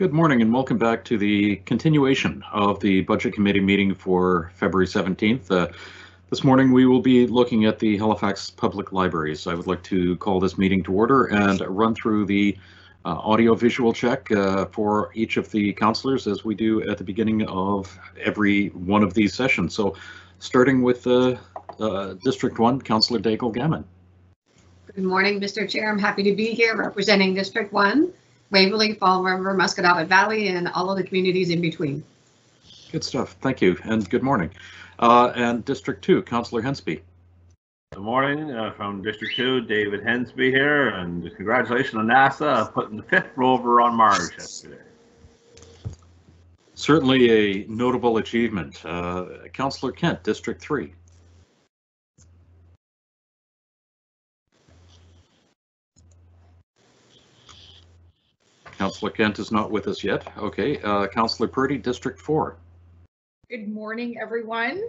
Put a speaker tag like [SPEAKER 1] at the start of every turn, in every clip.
[SPEAKER 1] Good morning and welcome back to the continuation of the Budget Committee meeting for February 17th. This morning we will be looking at the Halifax Public Libraries. I would like to call this meeting to order and run through the audio-visual check for each of the councillors as we do at the beginning of every one of these sessions. So starting with District 1, Councillor Daigle-Gammon.
[SPEAKER 2] Good morning, Mr. Chair. I'm happy to be here representing District 1, Waverley, Fall River, Muscatawbet Valley, and all of the communities in between.
[SPEAKER 1] Good stuff. Thank you, and good morning. And District 2, Councillor Hensby.
[SPEAKER 3] Good morning from District 2, David Hensby here, and congratulations on NASA putting the 5th rover on Mars yesterday.
[SPEAKER 1] Certainly a notable achievement. Councillor Kent, District 3. Councillor Kent is not with us yet. Okay, Councillor Purdy, District 4.
[SPEAKER 4] Good morning, everyone.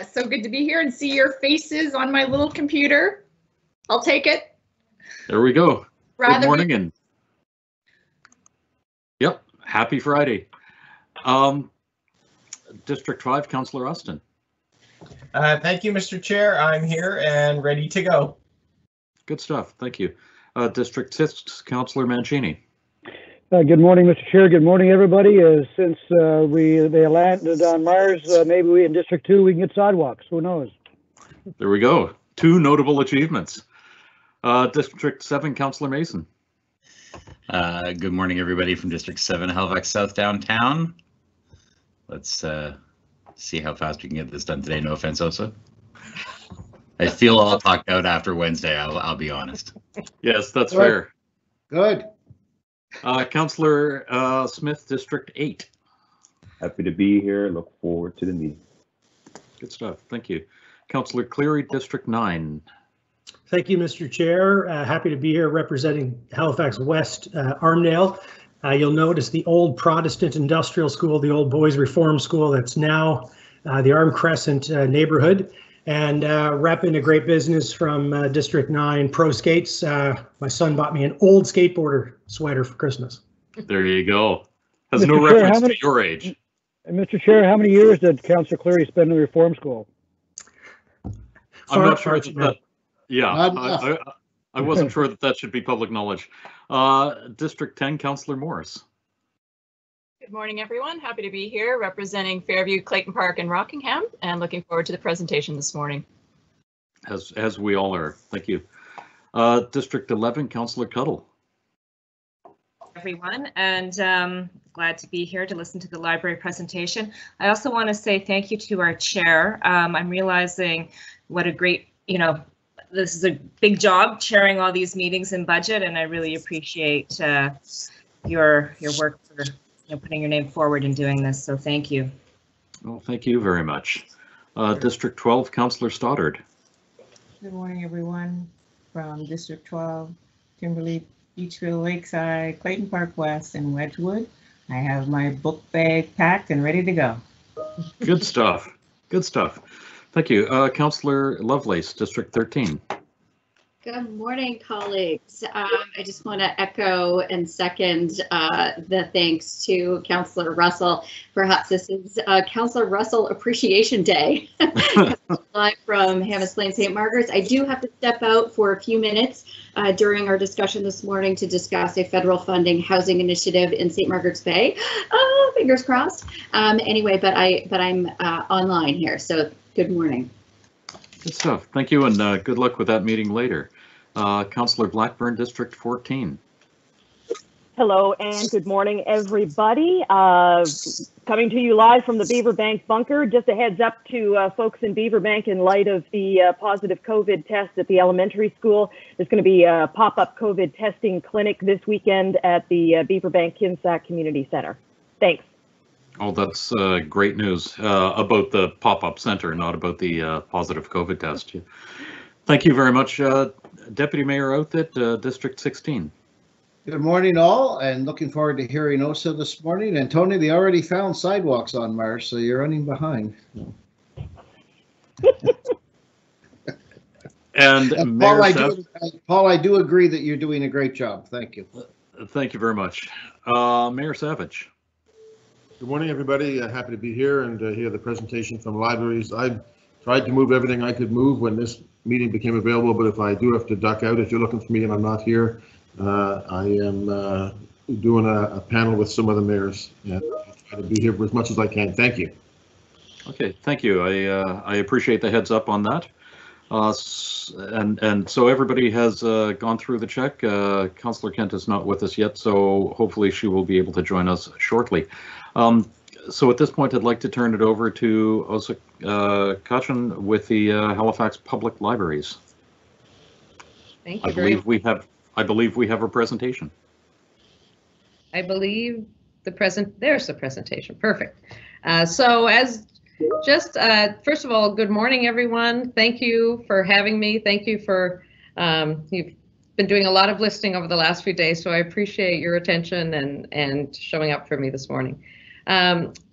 [SPEAKER 4] So good to be here and see your faces on my little computer. I'll take it.
[SPEAKER 1] There we go. Good morning and yep, happy Friday. District 5, Councillor Austin.
[SPEAKER 5] Thank you, Mr. Chair. I'm here and ready to go.
[SPEAKER 1] Good stuff. Thank you. District 6, Councillor Mancini.
[SPEAKER 6] Good morning, Mr. Chair. Good morning, everybody. Since they landed on Mars, maybe we in District 2 we can get sidewalks. Who knows?
[SPEAKER 1] There we go. Two notable achievements. District 7, Councillor Mason.
[SPEAKER 7] Good morning, everybody from District 7, Halifax South downtown. Let's see how fast we can get this done today. No offense, Osa. I feel all talked out after Wednesday. I'll be honest.
[SPEAKER 1] Yes, that's fair.
[SPEAKER 8] Good.
[SPEAKER 1] Councillor Smith, District 8.
[SPEAKER 9] Happy to be here. Look forward to the meeting.
[SPEAKER 1] Good stuff. Thank you. Councillor Cleary, District 9.
[SPEAKER 10] Thank you, Mr. Chair. Happy to be here representing Halifax West, Armdale. You'll notice the old Protestant Industrial School, the old Boys Reform School that's now the Arm Crescent neighborhood. And repping a great business from District 9, Pro Skates. My son bought me an old skateboarder sweater for Christmas.
[SPEAKER 1] There you go. Has Mr. no Chair, reference to your age.
[SPEAKER 6] Mr. Chair, how many years did Councillor Cleary spend in the Reform School?
[SPEAKER 1] I'm not sure that yeah, I wasn't sure that should be public knowledge. District 10, Councillor Morris.
[SPEAKER 11] Good morning, everyone. Happy to be here representing Fairview, Clayton Park, and Rockingham, and looking forward to the presentation this morning.
[SPEAKER 1] As we all are. Thank you. District 11, Councillor Cuddle.
[SPEAKER 12] Everyone, and glad to be here to listen to the library presentation. I also want to say thank you to our chair. I'm realizing what a great, this is a big job chairing all these meetings and budget, and I really appreciate your work for putting your name forward and doing this. So thank you.
[SPEAKER 1] Well, thank you very much. District 12, Councillor Stoddard.
[SPEAKER 13] Good morning, everyone. From District 12, Kimberley, Beachville, Lakeside, Clayton Park West, and Wedgwood. I have my book bag packed and ready to go.
[SPEAKER 1] Good stuff. Good stuff. Thank you. Councillor Lovelace, District 13.
[SPEAKER 14] Good morning, colleagues. I just want to echo and second the thanks to Councillor Russell. Perhaps this is Councillor Russell Appreciation Day. Live from Hammonds Plain, St. Margaret's. I do have to step out for a few minutes during our discussion this morning to discuss a federal funding housing initiative in St. Margaret's Bay. Oh, fingers crossed. Anyway, but I'm online here, so good morning.
[SPEAKER 1] Good stuff. Thank you, and good luck with that meeting later. Councillor Blackburn, District 14.
[SPEAKER 15] Hello and good morning, everybody. Coming to you live from the Beaver Bank bunker. Just a heads up to folks in Beaver Bank in light of the positive COVID test at the elementary school. There's going to be a pop-up COVID testing clinic this weekend at the Beaver Bank Kinsack Community Center. Thanks.
[SPEAKER 1] Oh, that's great news about the pop-up center, not about the positive COVID test. Thank you very much. Deputy Mayor Outfit, District 16.
[SPEAKER 8] Good morning, all, and looking forward to hearing OSA this morning. And Tony, they already found sidewalks on Mars, so you're running behind.
[SPEAKER 1] And
[SPEAKER 8] Paul, I do agree that you're doing a great job. Thank you.
[SPEAKER 1] Thank you very much. Mayor Savage.
[SPEAKER 16] Good morning, everybody. Happy to be here and hear the presentation from libraries. I tried to move everything I could move when this meeting became available, but if I do have to duck out, if you're looking for me and I'm not here, I am doing a panel with some other mayors. And I'll try to be here as much as I can. Thank you.
[SPEAKER 1] Okay, thank you. I appreciate the heads up on that. And so everybody has gone through the check. Councillor Kent is not with us yet, so hopefully she will be able to join us shortly. So at this point, I'd like to turn it over to Osa Kachin with the Halifax Public Libraries.
[SPEAKER 17] Thank you.
[SPEAKER 1] I believe we have a presentation.
[SPEAKER 17] I believe there's the presentation. Perfect. So as just first of all, good morning, everyone. Thank you for having me. Thank you for you've been doing a lot of listening over the last few days, so I appreciate your attention and showing up for me this morning.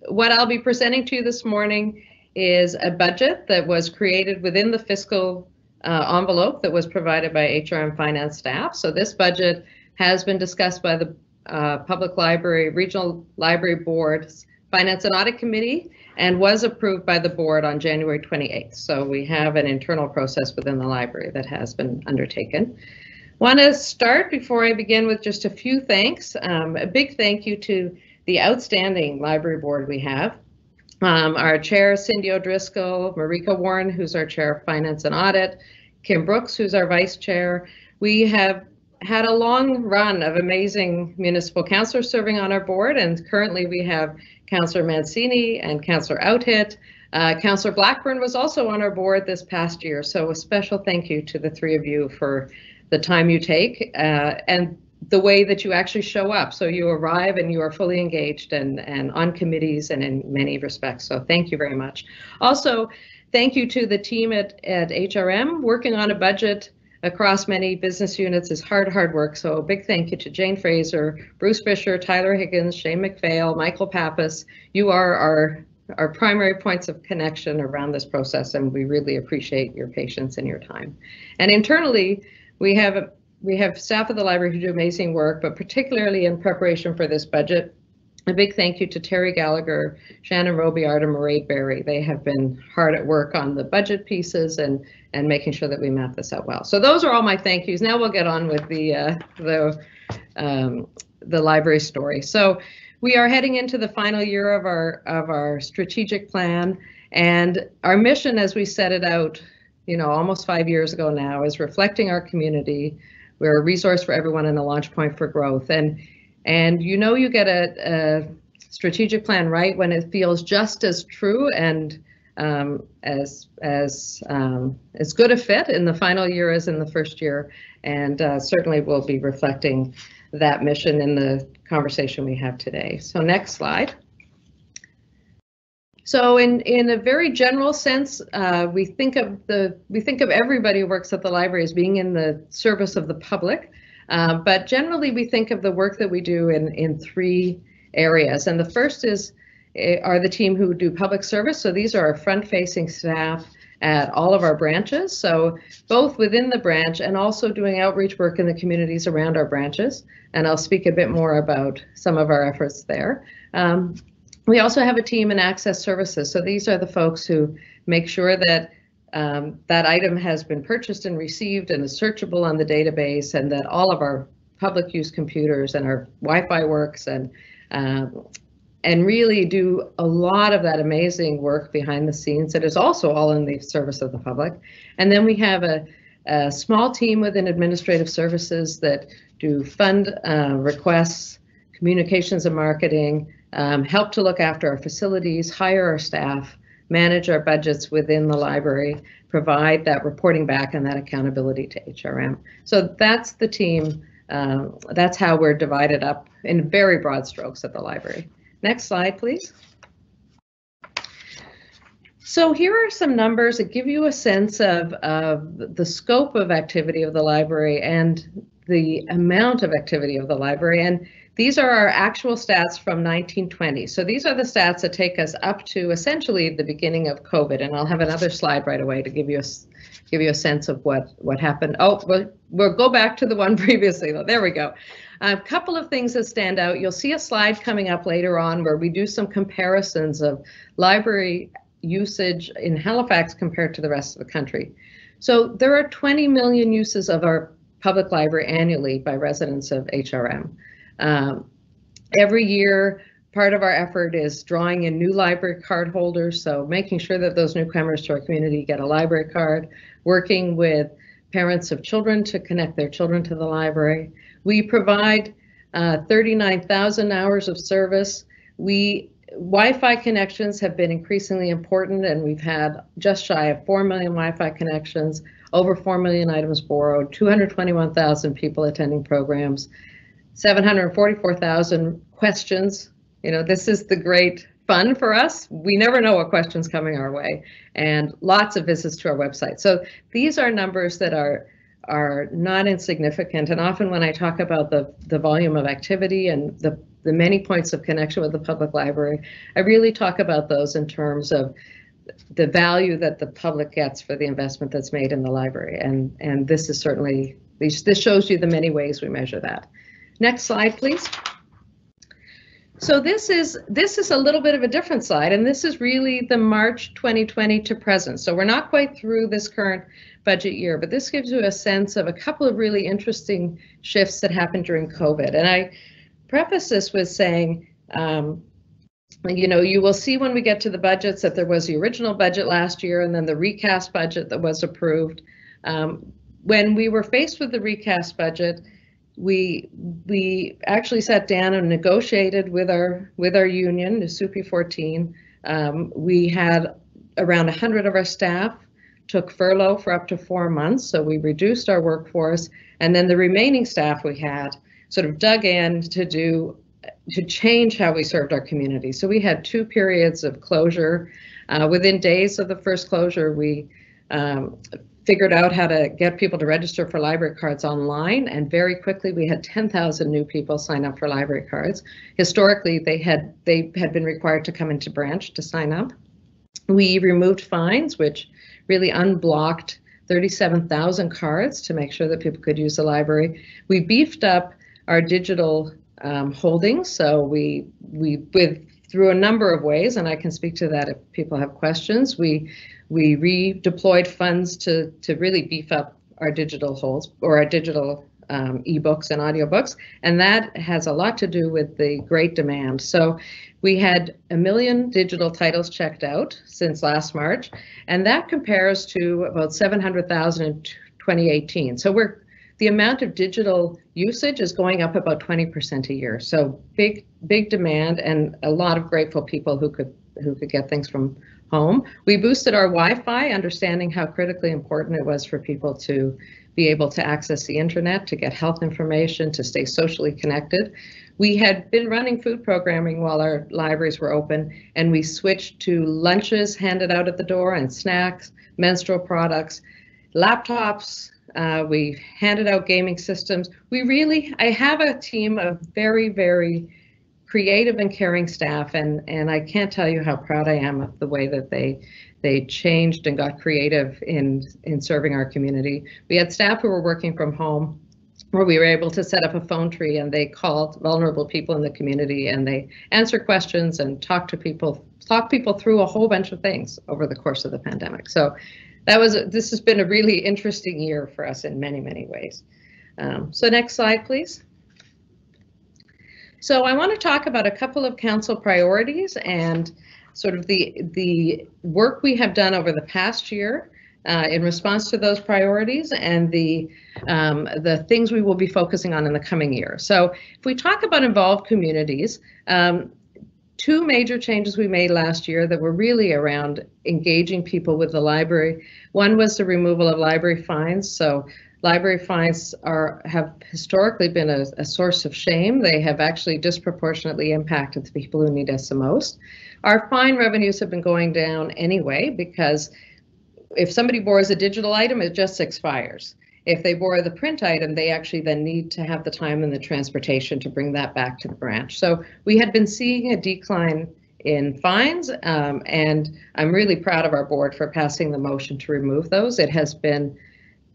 [SPEAKER 17] What I'll be presenting to you this morning is a budget that was created within the fiscal envelope that was provided by HRM finance staff. So this budget has been discussed by the Public Library, Regional Library Board's Finance and Audit Committee and was approved by the board on January 28th. So we have an internal process within the library that has been undertaken. Want to start before I begin with just a few thanks. A big thank you to the outstanding library board we have. Our chair, Cindy O'Driscoll, Marika Warren, who's our chair of finance and audit, Kim Brooks, who's our vice chair. We have had a long run of amazing municipal councillors serving on our board, and currently we have Councillor Mancini and Councillor Outhit. Councillor Blackburn was also on our board this past year, so a special thank you to the three of you for the time you take and the way that you actually show up. So you arrive and you are fully engaged and on committees and in many respects. So thank you very much. Also, thank you to the team at HRM. Working on a budget across many business units is hard work. So a big thank you to Jane Fraser, Bruce Fisher, Tyler Higgins, Shane McPhail, Michael Pappas. You are our primary points of connection around this process, and we really appreciate your patience and your time. And internally, we have staff of the library who do amazing work, but particularly in preparation for this budget, a big thank you to Terry Gallagher, Shannon Robiart, and Mairead Berry. They have been hard at work on the budget pieces and making sure that we map this out well. So those are all my thank yous. Now we'll get on with the library story. So we are heading into the final year of our strategic plan, and our mission, as we set it out, almost 5 years ago now, is reflecting our community. We're a resource for everyone and a launch point for growth. And you get a strategic plan right when it feels just as true and as good a fit in the final year as in the first year. And certainly we'll be reflecting that mission in the conversation we have today. So next slide. So in a very general sense, we think of everybody who works at the library as being in the service of the public. But generally, we think of the work that we do in three areas. And the first are the team who do public service. So these are our front-facing staff at all of our branches. So both within the branch and also doing outreach work in the communities around our branches. And I'll speak a bit more about some of our efforts there. We also have a team in access services. So these are the folks who make sure that that item has been purchased and received and is searchable on the database, and that all of our public use computers and our Wi-Fi works, and really do a lot of that amazing work behind the scenes that is also all in the service of the public. And then we have a small team within administrative services that do fund requests, communications and marketing, help to look after our facilities, hire our staff, manage our budgets within the library, provide that reporting back and that accountability to HRM. So that's the team. That's how we're divided up in very broad strokes at the library. Next slide, please. So here are some numbers that give you a sense of the scope of activity of the library and the amount of activity of the library. And These are our actual stats from 1920. So these are the stats that take us up to essentially the beginning of COVID. And I'll have another slide right away to give you a sense of what happened. Oh, we'll go back to the one previously though. There we go. A couple of things that stand out. You'll see a slide coming up later on where we do some comparisons of library usage in Halifax compared to the rest of the country. So there are 20 million uses of our public library annually by residents of HRM. Every year, part of our effort is drawing in new library card holders, so making sure that those newcomers to our community get a library card, working with parents of children to connect their children to the library. We provide 39,000 hours of service. Wi-Fi connections have been increasingly important, and we've had just shy of 4 million Wi-Fi connections, over 4 million items borrowed, 221,000 people attending programs, 744,000 questions. You know, this is the great fun for us. We never know what questions coming our way, and lots of visits to our website. So these are numbers that are not insignificant. And often when I talk about the volume of activity and the many points of connection with the public library, I really talk about those in terms of the value that the public gets for the investment that's made in the library. And this is certainly, this shows you the many ways we measure that. Next slide, please. So this is a little bit of a different slide, and this is really the March 2020 to present. So we're not quite through this current budget year, but this gives you a sense of a couple of really interesting shifts that happened during COVID. And I preface this with saying, you know, you will see when we get to the budgets that there was the original budget last year and then the recast budget that was approved. When we were faced with the recast budget, we actually sat down and negotiated with our union, the SUPI 14. We had around 100 of our staff took furlough for up to 4 months, so we reduced our workforce, and then the remaining staff we had sort of dug in to change how we served our community. So we had 2 periods of closure. Within days of the first closure, we figured out how to get people to register for library cards online, and very quickly we had 10,000 new people sign up for library cards. Historically, they had been required to come into branch to sign up. We removed fines, which really unblocked 37,000 cards to make sure that people could use the library. We beefed up our digital holdings, so we through a number of ways, and I can speak to that if people have questions. We redeployed funds to really beef up our digital holds, or our digital ebooks and audiobooks, and that has a lot to do with the great demand. So we had 1 million digital titles checked out since last March, and that compares to about 700,000 in 2018. So the amount of digital usage is going up about 20% a year. So big demand, and a lot of grateful people who could get things from home. We boosted our Wi-Fi, understanding how critically important it was for people to be able to access the internet, to get health information, to stay socially connected. We had been running food programming while our libraries were open, and we switched to lunches handed out at the door and snacks, menstrual products, laptops. We handed out gaming systems. I have a team of very, very creative and caring staff, and I can't tell you how proud I am of the way that they changed and got creative in serving our community. We had staff who were working from home, where we were able to set up a phone tree, and they called vulnerable people in the community, and they answered questions and talk people through a whole bunch of things over the course of the pandemic. So this has been a really interesting year for us in many, many ways. So next slide, please. So I want to talk about a couple of council priorities and sort of the work we have done over the past year in response to those priorities, and the things we will be focusing on in the coming year. So if we talk about involved communities, 2 major changes we made last year that were really around engaging people with the library. One was the removal of library fines. So library fines have historically been a source of shame. They have actually disproportionately impacted the people who need us the most. Our fine revenues have been going down anyway, because if somebody borrows a digital item, it just expires. if they borrow the print item, they actually then need to have the time and the transportation to bring that back to the branch. So we had been seeing a decline in fines, and I'm really proud of our board for passing the motion to remove those. It has been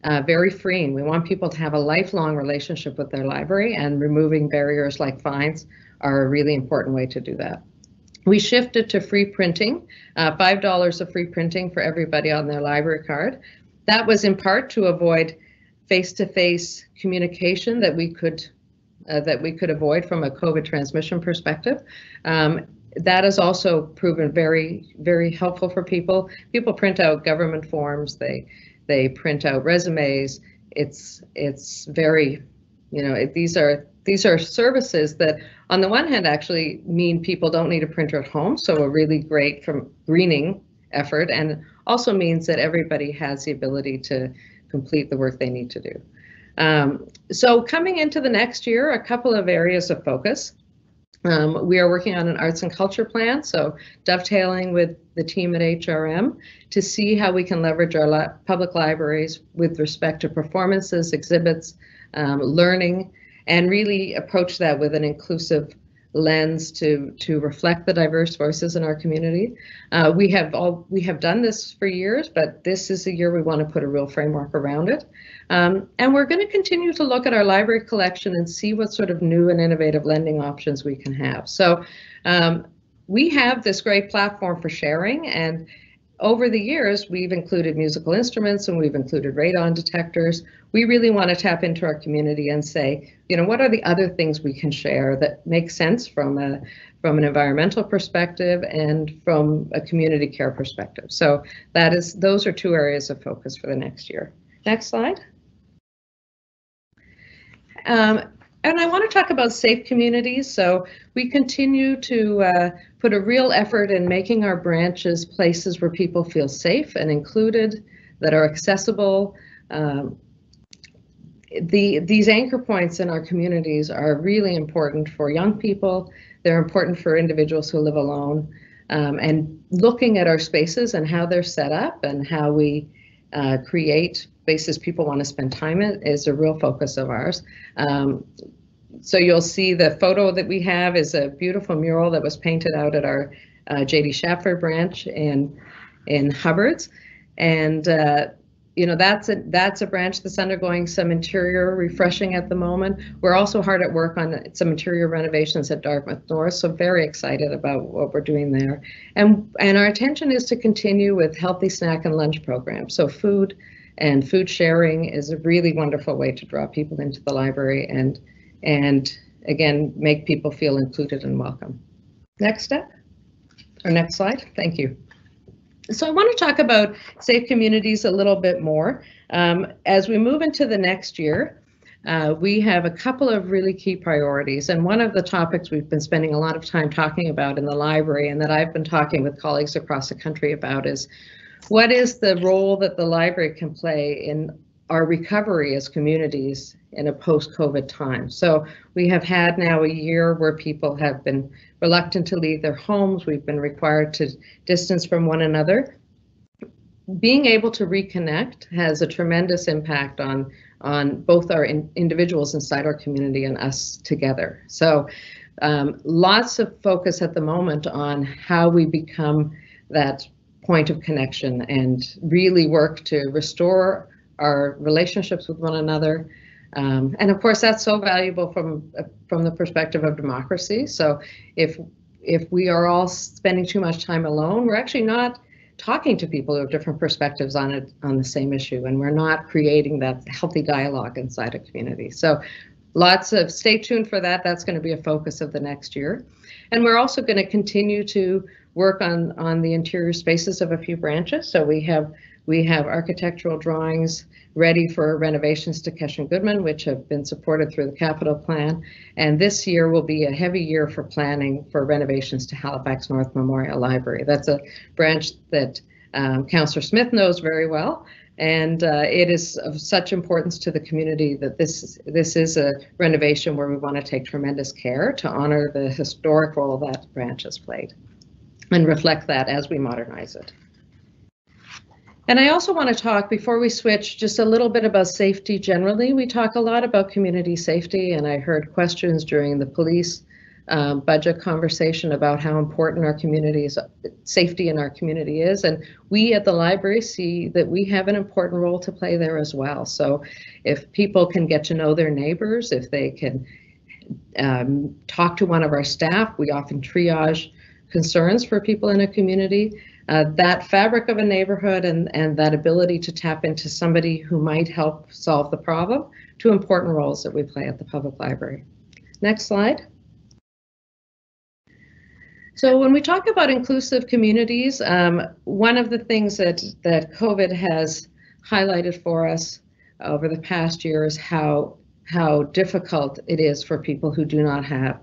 [SPEAKER 17] very freeing. We want people to have a lifelong relationship with their library, and removing barriers like fines are a really important way to do that. We shifted to free printing, $5 of free printing for everybody on their library card. That was in part to avoid face-to-face communication that we could avoid from a COVID transmission perspective. That has also proven very, very helpful for people. People print out government forms, they print out resumes. It's very, these are services that on the one hand actually mean people don't need a printer at home, so a really great from greening effort, and also means that everybody has the ability to complete the work they need to do. So coming into the next year, a couple of areas of focus. We are working on an arts and culture plan, so dovetailing with the team at HRM to see how we can leverage our public libraries with respect to performances, exhibits, learning, and really approach that with an inclusive lens to reflect the diverse voices in our community. We have done this for years, but this is a year we want to put a real framework around it. And we're going to continue to look at our library collection and see what sort of new and innovative lending options we can have. So we have this great platform for sharing, and over the years, we've included musical instruments and we've included radon detectors. We really want to tap into our community and say, what are the other things we can share that make sense from an environmental perspective and from a community care perspective. So those are two areas of focus for the next year. Next slide. And I want to talk about safe communities. So we continue to put a real effort in making our branches places where people feel safe and included, that are accessible. These anchor points in our communities are really important for young people. They're important for individuals who live alone. And looking at our spaces and how they're set up and how we create spaces people want to spend time in is a real focus of ours. So you'll see the photo that we have is a beautiful mural that was painted out at our J.D. Shafford branch in Hubbards. And that's a branch that's undergoing some interior refreshing at the moment. We're also hard at work on some interior renovations at Dartmouth North, so very excited about what we're doing there. And our intention is to continue with healthy snack and lunch programs. So food and food sharing is a really wonderful way to draw people into the library and again, make people feel included and welcome. Next step, or next slide, thank you. So I want to talk about safe communities a little bit more. As we move into the next year, we have a couple of really key priorities. And one of the topics we've been spending a lot of time talking about in the library and that I've been talking with colleagues across the country about is what is the role that the library can play in our recovery as communities in a post-COVID time. So we have had now a year where people have been reluctant to leave their homes. We've been required to distance from one another. Being able to reconnect has a tremendous impact on both our individuals inside our community and us together. So lots of focus at the moment on how we become that point of connection and really work to restore our relationships with one another. And of course, that's so valuable from the perspective of democracy. So if we are all spending too much time alone, we're actually not talking to people who have different perspectives on the same issue, and we're not creating that healthy dialogue inside a community. So stay tuned for that. That's going to be a focus of the next year. And we're also going to continue to work on the interior spaces of a few branches. So we have architectural drawings ready for renovations to Kesh and Goodman, which have been supported through the capital plan. And this year will be a heavy year for planning for renovations to Halifax North Memorial Library. That's a branch that Councillor Smith knows very well. And it is of such importance to the community that this is a renovation where we want to take tremendous care to honor the historic role that branch has played and reflect that as we modernize it. And I also want to talk, before we switch, just a little bit about safety generally. We talk a lot about community safety, and I heard questions during the police budget conversation about how important our community's safety in our community is. And we at the library see that we have an important role to play there as well. So if people can get to know their neighbors, if they can talk to one of our staff, we often triage concerns for people in a community. That fabric of a neighborhood and that ability to tap into somebody who might help solve the problem, two important roles that we play at the public library. Next slide. So when we talk about inclusive communities, one of the things that COVID has highlighted for us over the past year is how difficult it is for people who do not have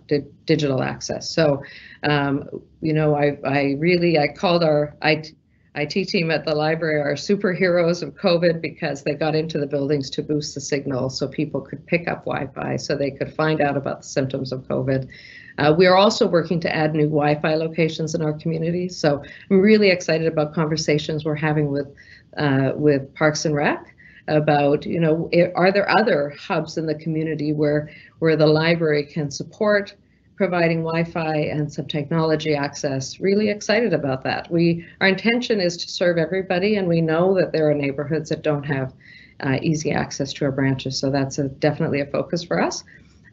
[SPEAKER 17] digital access. So, you know, I called our IT team at the library our superheroes of COVID, because they got into the buildings to boost the signal so people could pick up Wi-Fi, so they could find out about the symptoms of COVID. We are also working to add new Wi-Fi locations in our community. So I'm really excited about conversations we're having with Parks and Rec about, you know, are there other hubs in the community where the library can support providing Wi-Fi and some technology access. Really excited about that. Our intention is to serve everybody, and we know that there are neighborhoods that don't have easy access to our branches. So that's definitely a focus for us.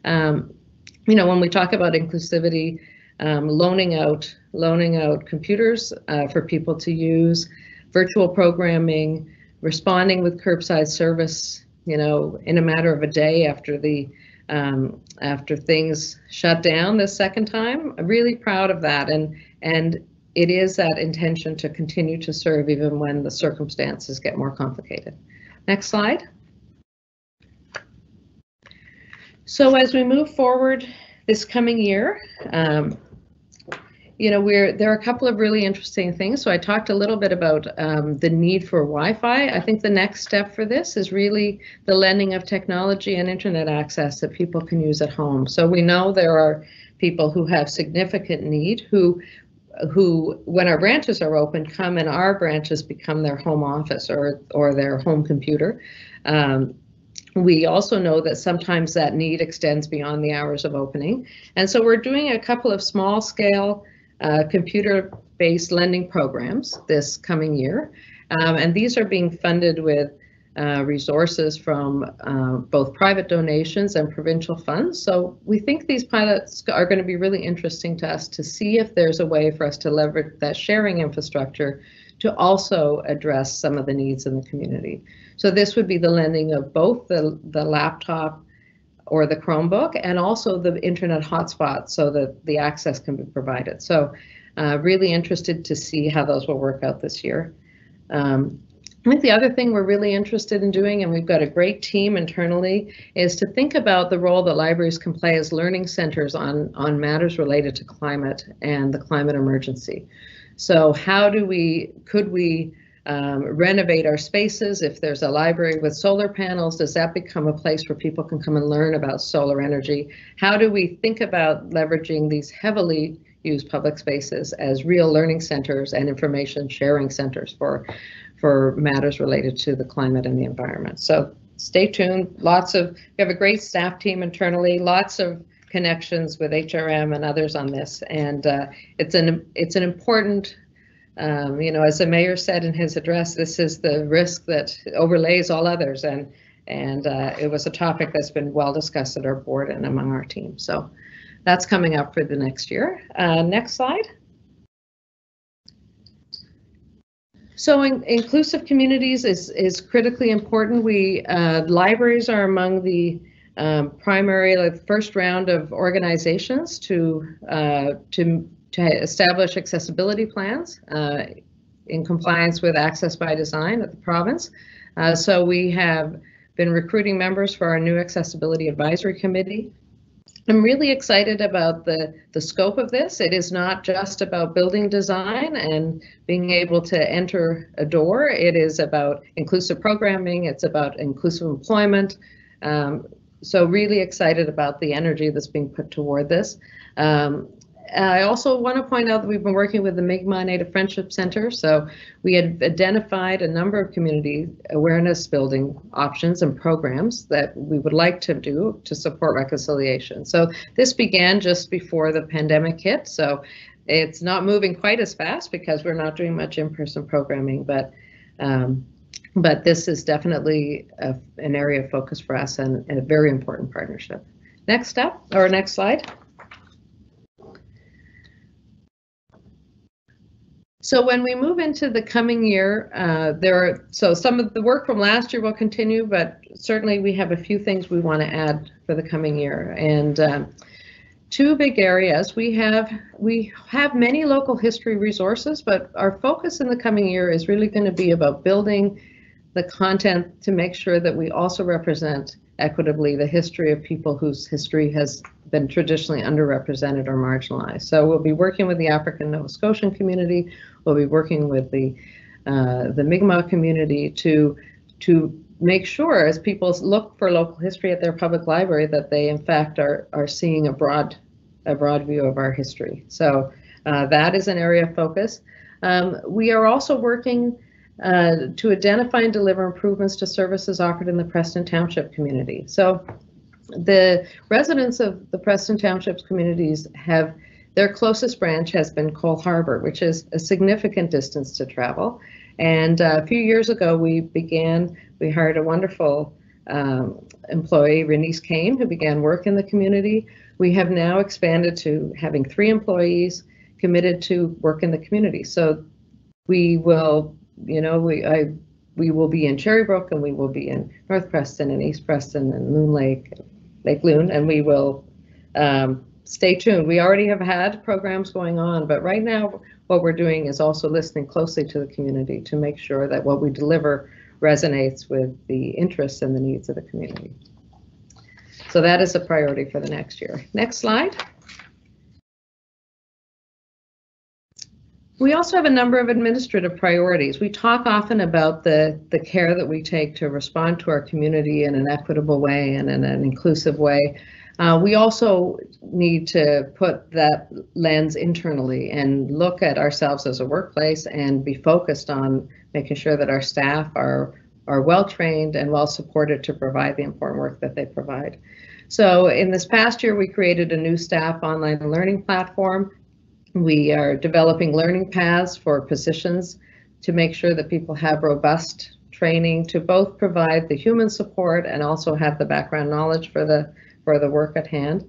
[SPEAKER 17] You know, when we talk about inclusivity, loaning out computers for people to use, virtual programming, responding with curbside service, you know, in a matter of a day after things shut down the second time. I'm really proud of that, and it is that intention to continue to serve even when the circumstances get more complicated. Next slide. So as we move forward this coming year, you know, there are a couple of really interesting things. So I talked a little bit about the need for Wi-Fi. I think the next step for this is really the lending of technology and internet access that people can use at home. So we know there are people who have significant need who when our branches are open, come and our branches become their home office or their home computer. We also know that sometimes that need extends beyond the hours of opening. And so we're doing a couple of small scale computer-based lending programs this coming year. And these are being funded with resources from both private donations and provincial funds. So we think these pilots are going to be really interesting to us to see if there's a way for us to leverage that sharing infrastructure to also address some of the needs in the community. So this would be the lending of both the laptop or the Chromebook and also the internet hotspot so that the access can be provided. So really interested to see how those will work out this year. I think the other thing we're really interested in doing, and we've got a great team internally, is to think about the role that libraries can play as learning centers on matters related to climate and the climate emergency. So could we renovate our spaces? If there's a library with solar panels, does that become a place where people can come and learn about solar energy? How do we think about leveraging these heavily used public spaces as real learning centers and information sharing centers for matters related to the climate and the environment? So stay tuned. We have a great staff team internally, lots of connections with HRM and others on this, and it's an important, you know, as the mayor said in his address, this is the risk that overlays all others, and it was a topic that's been well discussed at our board and among our team. So that's coming up for the next year. Next slide. So inclusive communities is critically important. Libraries are among the primary, first round of organizations to establish accessibility plans in compliance with Access by Design at the province. So we have been recruiting members for our new Accessibility Advisory Committee. I'm really excited about the scope of this. It is not just about building design and being able to enter a door. It is about inclusive programming. It's about inclusive employment. So really excited about the energy that's being put toward this. I also want to point out that we've been working with the Mi'kmaq Native Friendship Center. So we had identified a number of community awareness building options and programs that we would like to do to support reconciliation. So this began just before the pandemic hit. So it's not moving quite as fast because we're not doing much in-person programming, but this is definitely an area of focus for us and a very important partnership. Next step, or next slide. So when we move into the coming year, so some of the work from last year will continue, but certainly we have a few things we want to add for the coming year. And two big areas. We have many local history resources, but our focus in the coming year is really going to be about building the content to make sure that we also represent equitably the history of people whose history has been traditionally underrepresented or marginalized. So we'll be working with the African Nova Scotian community. We'll be working with the Mi'kmaq community to make sure, as people look for local history at their public library, that they in fact are seeing a broad view of our history. So that is an area of focus. We are also working to identify and deliver improvements to services offered in the Preston Township community. So the residents of the Preston Township communities have, their closest branch has been Cole Harbour, which is a significant distance to travel. And a few years ago, we hired a wonderful employee, Renice Kane, who began work in the community. We have now expanded to having 3 employees committed to work in the community. So we will, we will be in Cherrybrook, and we will be in North Preston and East Preston and Loon Lake Loon, and we will stay tuned. We already have had programs going on, but right now what we're doing is also listening closely to the community to make sure that what we deliver resonates with the interests and the needs of the community. So that is a priority for the next year. Next slide. We also have a number of administrative priorities. We talk often about the care that we take to respond to our community in an equitable way and in an inclusive way. We also need to put that lens internally and look at ourselves as a workplace and be focused on making sure that our staff are well trained and well supported to provide the important work that they provide. So in this past year, we created a new staff online learning platform. We are developing learning paths for positions to make sure that people have robust training to both provide the human support and also have the background knowledge for the work at hand.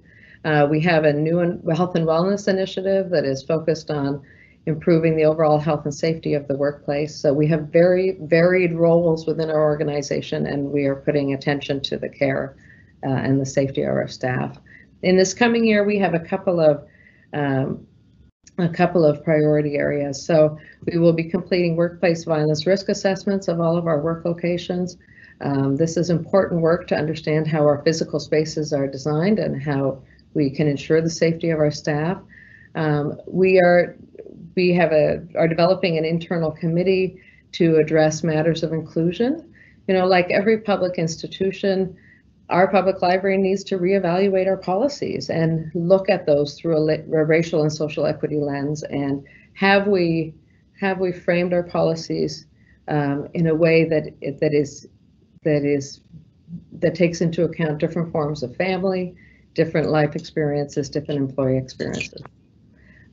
[SPEAKER 17] We have a new health and wellness initiative that is focused on improving the overall health and safety of the workplace. So we have very varied roles within our organization, and we are putting attention to the care and the safety of our staff. In this coming year, we have a couple of priority areas. So we will be completing workplace violence risk assessments of all of our work locations. This is important work to understand how our physical spaces are designed and how we can ensure the safety of our staff. We are developing an internal committee to address matters of inclusion. Like every public institution, our public library needs to reevaluate our policies and look at those through a racial and social equity lens. And have we framed our policies in a way that takes into account different forms of family, different life experiences, different employee experiences.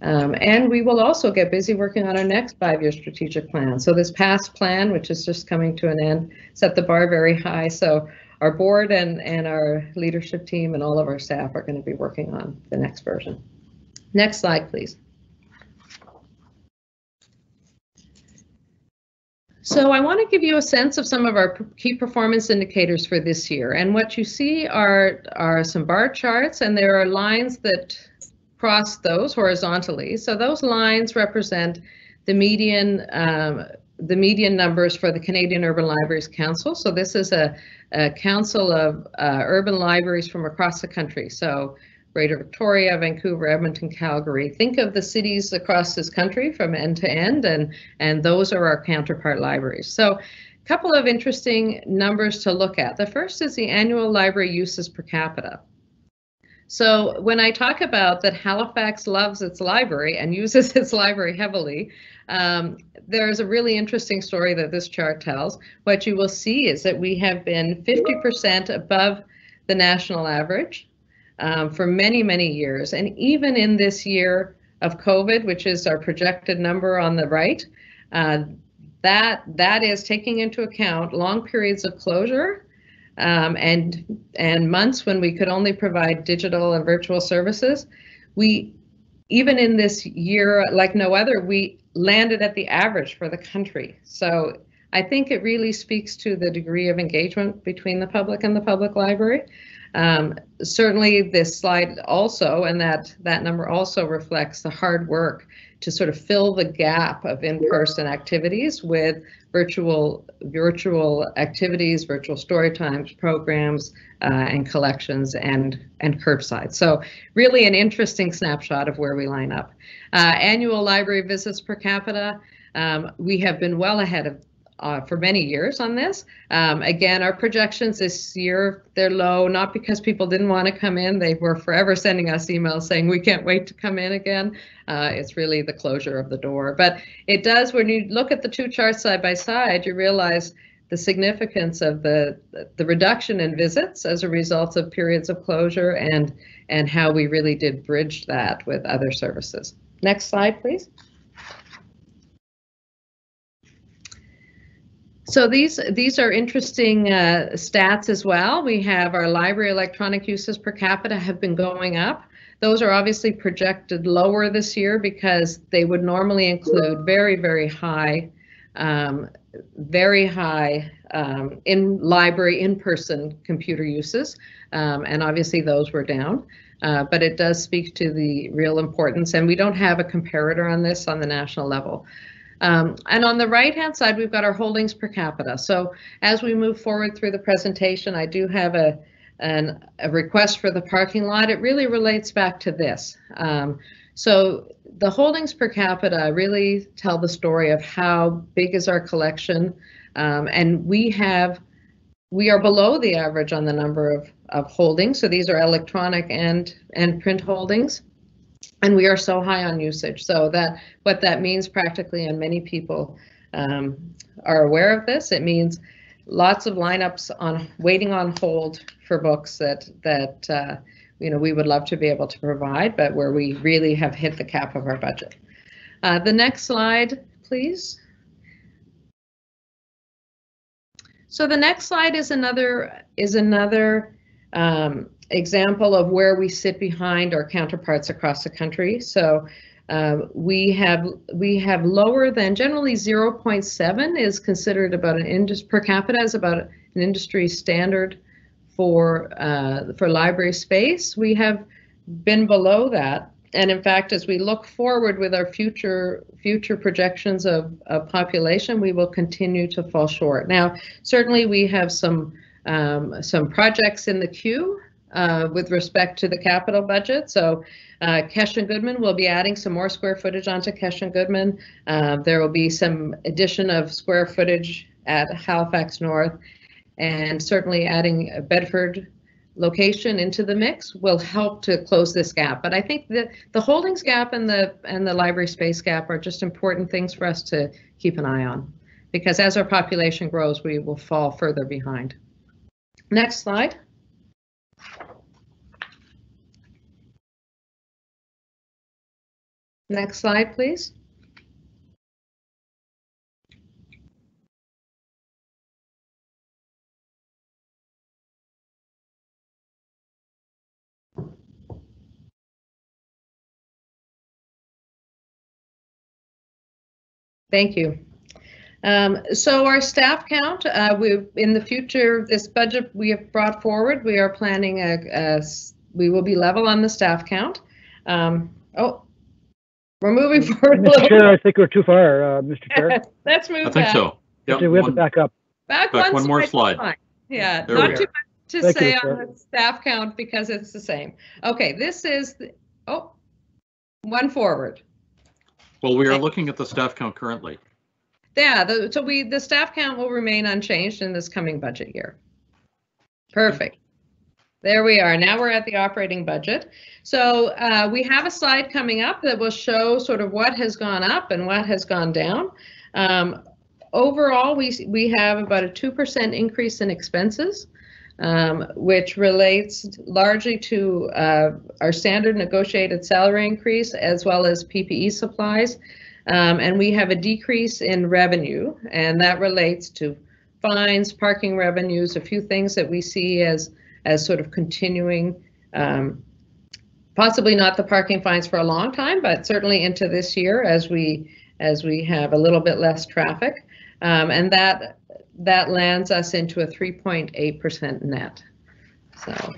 [SPEAKER 17] And we will also get busy working on our next 5-year strategic plan. So this past plan, which is just coming to an end, set the bar very high. So our board and our leadership team and all of our staff are going to be working on the next version. Next slide, please. So I want to give you a sense of some of our key performance indicators for this year. And what you see are some bar charts, and there are lines that cross those horizontally. So those lines represent the median numbers for the Canadian Urban Libraries Council. So this is a council of urban libraries from across the country. So Greater Victoria, Vancouver, Edmonton, Calgary. Think of the cities across this country from end to end, and those are our counterpart libraries. So a couple of interesting numbers to look at. The first is the annual library uses per capita. So when I talk about that Halifax loves its library and uses its library heavily, there's a really interesting story that this chart tells. What you will see is that we have been 50% above the national average for many, many years. And even in this year of COVID, which is our projected number on the right, that is taking into account long periods of closure and months when we could only provide digital and virtual services. We, even in this year like no other, we landed at the average for the country. So I think it really speaks to the degree of engagement between the public and the public library. Certainly this slide also, and that number also reflects the hard work to sort of fill the gap of in-person activities with virtual activities, virtual story times, programs, and collections and curbside. So really an interesting snapshot of where we line up. Annual library visits per capita, we have been well ahead of for many years on this. Again, our projections this year, they're low, not because people didn't want to come in. They were forever sending us emails saying, we can't wait to come in again. It's really the closure of the door. But it does, when you look at the two charts side by side, you realize the significance of the reduction in visits as a result of periods of closure and how we really did bridge that with other services. Next slide, please. So these are interesting stats as well. We have our library electronic uses per capita have been going up. Those are obviously projected lower this year because they would normally include very, very high in library in-person computer uses, and obviously those were down. But it does speak to the real importance, and we don't have a comparator on this on the national level. And on the right-hand side, we've got our holdings per capita. So as we move forward through the presentation, I do have a request for the parking lot. It really relates back to this. So the holdings per capita really tell the story of how big is our collection, and we are below the average on the number of holdings. So these are electronic and print holdings. And we are so high on usage, so that what that means practically, and many people are aware of this, it means lots of lineups on waiting on hold for books that we would love to be able to provide, but where we really have hit the cap of our budget. The next slide, please. So the next slide is another example of where we sit behind our counterparts across the country. So we have lower than, generally 0.7 is considered about per capita is about an industry standard for library space. We have been below that, and in fact, as we look forward with our future projections of population, we will continue to fall short. Now, certainly we have some projects in the queue with respect to the capital budget. So Kesh and Goodman will be adding some more square footage onto Kesh and Goodman. There will be some addition of square footage at Halifax North, and certainly adding a Bedford location into the mix will help to close this gap. But I think that the holdings gap and the library space gap are just important things for us to keep an eye on, because as our population grows, we will fall further behind. Next slide. Next slide, please. Thank you. So our staff count, in the future, this budget we have brought forward, we are planning we will be level on the staff count. We're moving forward.
[SPEAKER 6] Mr. Chair, I think we're too far, Mr. Chair.
[SPEAKER 17] Let's move back.
[SPEAKER 1] I think so. Yep.
[SPEAKER 6] We have to back up.
[SPEAKER 17] Back
[SPEAKER 1] one more slide.
[SPEAKER 17] Fine. Yeah,
[SPEAKER 1] there
[SPEAKER 17] not too much to
[SPEAKER 6] Thank
[SPEAKER 17] say
[SPEAKER 6] you,
[SPEAKER 17] on the staff count because it's the same. Okay, this is, one forward.
[SPEAKER 1] Well, we are looking at the staff count currently.
[SPEAKER 17] Yeah, the staff count will remain unchanged in this coming budget year. Perfect. There we are. Now we're at the operating budget. So we have a slide coming up that will show sort of what has gone up and what has gone down. Overall, we have about a 2% increase in expenses, which relates largely to our standard negotiated salary increase as well as PPE supplies. And we have a decrease in revenue, and that relates to fines, parking revenues, a few things that we see as sort of continuing, possibly not the parking fines for a long time, but certainly into this year as we have a little bit less traffic. And that lands us into a 3.8% net. So,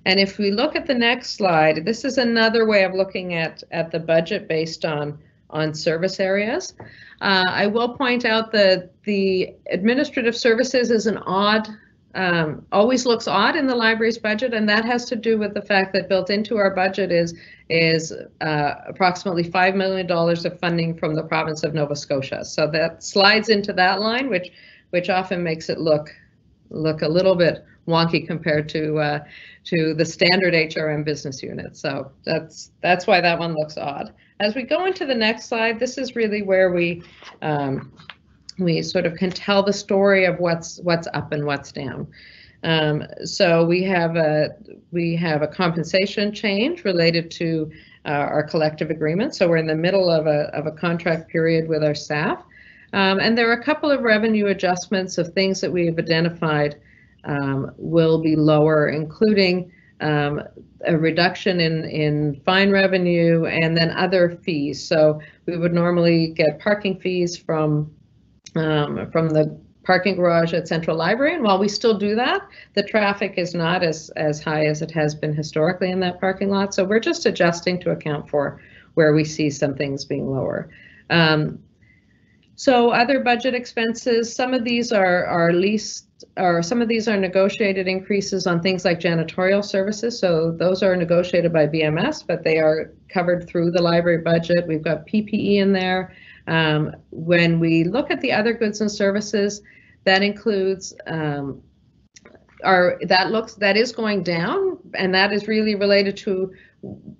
[SPEAKER 17] and if we look at the next slide, this is another way of looking at the budget based on service areas. I will point out that the administrative services is an odd, always looks odd in the library's budget, and that has to do with the fact that built into our budget is approximately $5 million of funding from the province of Nova Scotia. So that slides into that line, which often makes it look a little bit wonky compared to the standard HRM business unit. So that's why that one looks odd. As we go into the next slide, this is really where we sort of can tell the story of what's up and what's down. So we have a compensation change related to our collective agreement. So we're in the middle of a contract period with our staff. And there are a couple of revenue adjustments of things that we have identified will be lower, including a reduction in fine revenue and then other fees. So we would normally get parking fees from the parking garage at Central Library, and while we still do that, the traffic is not as high as it has been historically in that parking lot. So we're just adjusting to account for where we see some things being lower. So other budget expenses, some of these are leased, or some of these are negotiated increases on things like janitorial services. So those are negotiated by BMS, but they are covered through the library budget. We've got PPE in there. When we look at the other goods and services, that includes that is going down, and that is really related to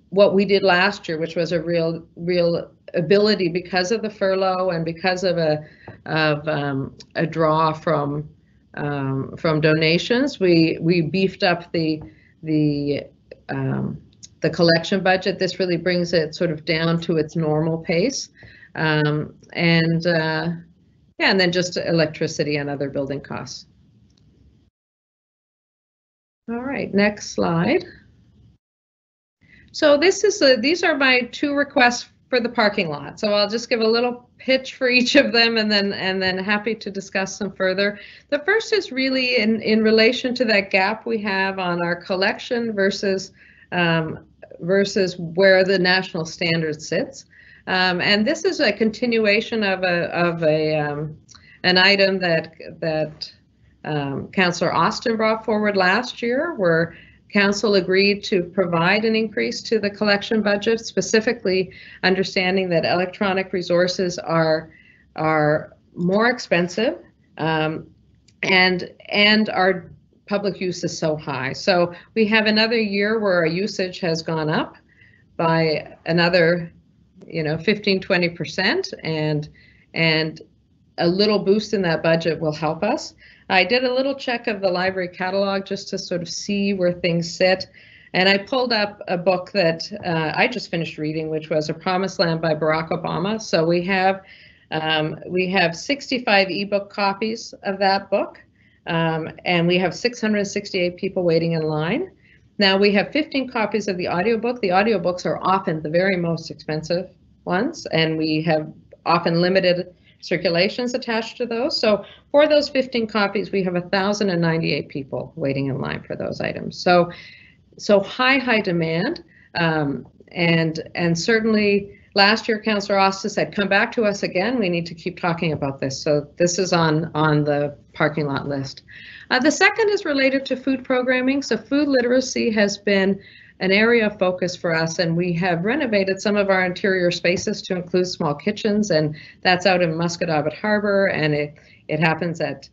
[SPEAKER 17] what we did last year, which was a real ability because of the furlough and because of a draw from donations. We beefed up the collection budget. This really brings it sort of down to its normal pace. And then just electricity and other building costs. All right, next slide. So these are my two requests for the parking lot. So I'll just give a little pitch for each of them, and then happy to discuss them further. The first is really in relation to that gap we have on our collection versus where the national standard sits. And this is a continuation of an item that Councillor Austin brought forward last year, where Council agreed to provide an increase to the collection budget, specifically understanding that electronic resources are more expensive, and our public use is so high. So we have another year where our usage has gone up by another 15–20%, and a little boost in that budget will help us. I did a little check of the library catalog just to sort of see where things sit, and I pulled up a book that I just finished reading, which was A Promised Land by Barack Obama. So we have 65 ebook copies of that book, and we have 668 people waiting in line. Now we have 15 copies of the audiobook. The audiobooks are often the very most expensive ones, and we have often limited circulations attached to those. So for those 15 copies, we have 1,098 people waiting in line for those items. So high demand, and certainly last year, Councillor Austin said, come back to us again. We need to keep talking about this. So this is on the parking lot list. The second is related to food programming. So food literacy has been an area of focus for us, and we have renovated some of our interior spaces to include small kitchens, and that's out in Musquodoboit Harbor, and it happens at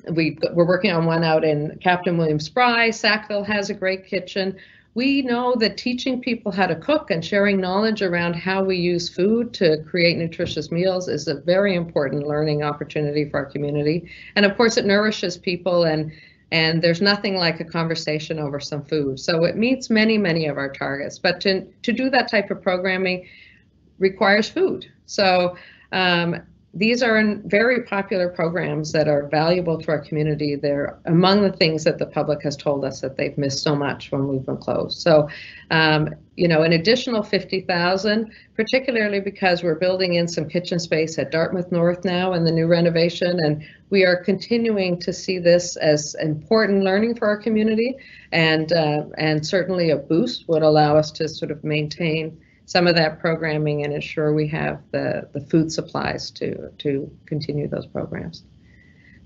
[SPEAKER 17] we're working on one out in Captain William Spry. Sackville has a great kitchen. We know that teaching people how to cook and sharing knowledge around how we use food to create nutritious meals is a very important learning opportunity for our community. And of course, it nourishes people, and there's nothing like a conversation over some food. So it meets many, many of our targets. But to do that type of programming requires food. So these are very popular programs that are valuable to our community. They're among the things that the public has told us that they've missed so much when we've been closed. So, you know, an additional $50,000, particularly because we're building in some kitchen space at Dartmouth North now in the new renovation, and we are continuing to see this as important learning for our community, and certainly a boost would allow us to sort of maintain some of that programming and ensure we have the food supplies to continue those programs.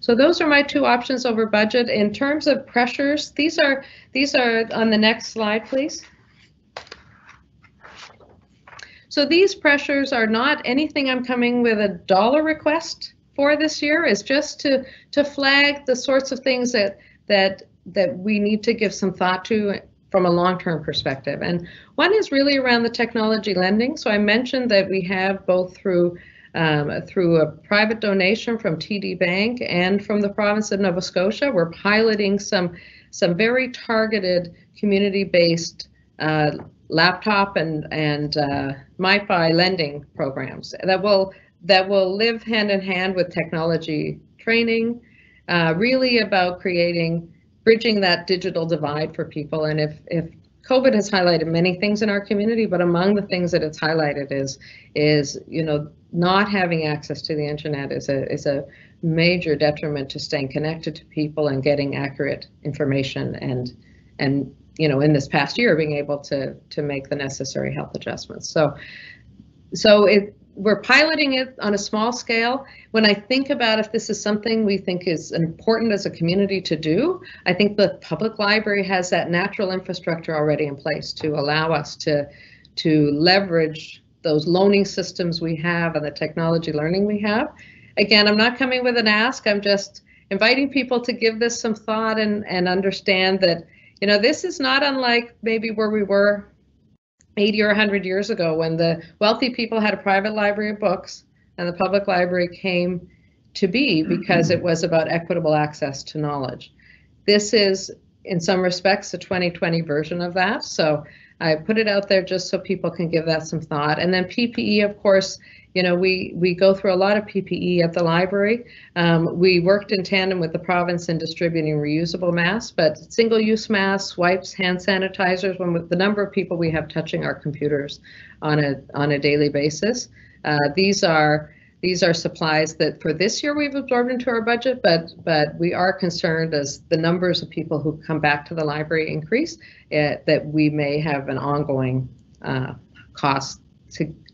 [SPEAKER 17] So those are my two options over budget. In terms of pressures, these are on the next slide, please. So these pressures are not anything I'm coming with a dollar request for this year. It's just to flag the sorts of things that we need to give some thought to from a long-term perspective. And one is really around the technology lending. So I mentioned that we have both through a private donation from TD Bank and from the province of Nova Scotia, we're piloting some very targeted community-based laptop and MiFi lending programs that will live hand in hand with technology training, really about bridging that digital divide for people. And if COVID has highlighted many things in our community, but among the things that it's highlighted is you know, not having access to the internet is a major detriment to staying connected to people and getting accurate information, and you know, in this past year being able to make the necessary health adjustments. So we're piloting it on a small scale. When I think about if this is something we think is important as a community to do, I think the public library has that natural infrastructure already in place to allow us to leverage those loaning systems we have and the technology learning we have. Again, I'm not coming with an ask. I'm just inviting people to give this some thought and understand that, you know, this is not unlike maybe where we were 80 or 100 years ago when the wealthy people had a private library of books and the public library came to be because it was about equitable access to knowledge. This is, in some respects, a 2020 version of that. So I put it out there just so people can give that some thought. And then PPE, of course, you know, we go through a lot of PPE at the library. We worked in tandem with the province in distributing reusable masks, but single-use masks, wipes, hand sanitizers, when the number of people we have touching our computers on a daily basis. These are supplies that for this year we've absorbed into our budget, but we are concerned as the numbers of people who come back to the library increase, that we may have an ongoing cost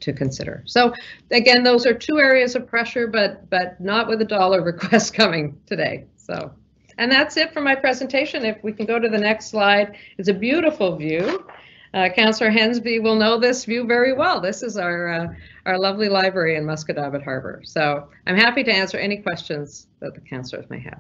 [SPEAKER 17] to consider. So again, those are two areas of pressure, but not with a dollar request coming today. So, and that's it for my presentation. If we can go to the next slide, it's a beautiful view. Councillor Hensby will know this view very well. This is our lovely library in Musquodoboit Harbour. So I'm happy to answer any questions that the councillors may have.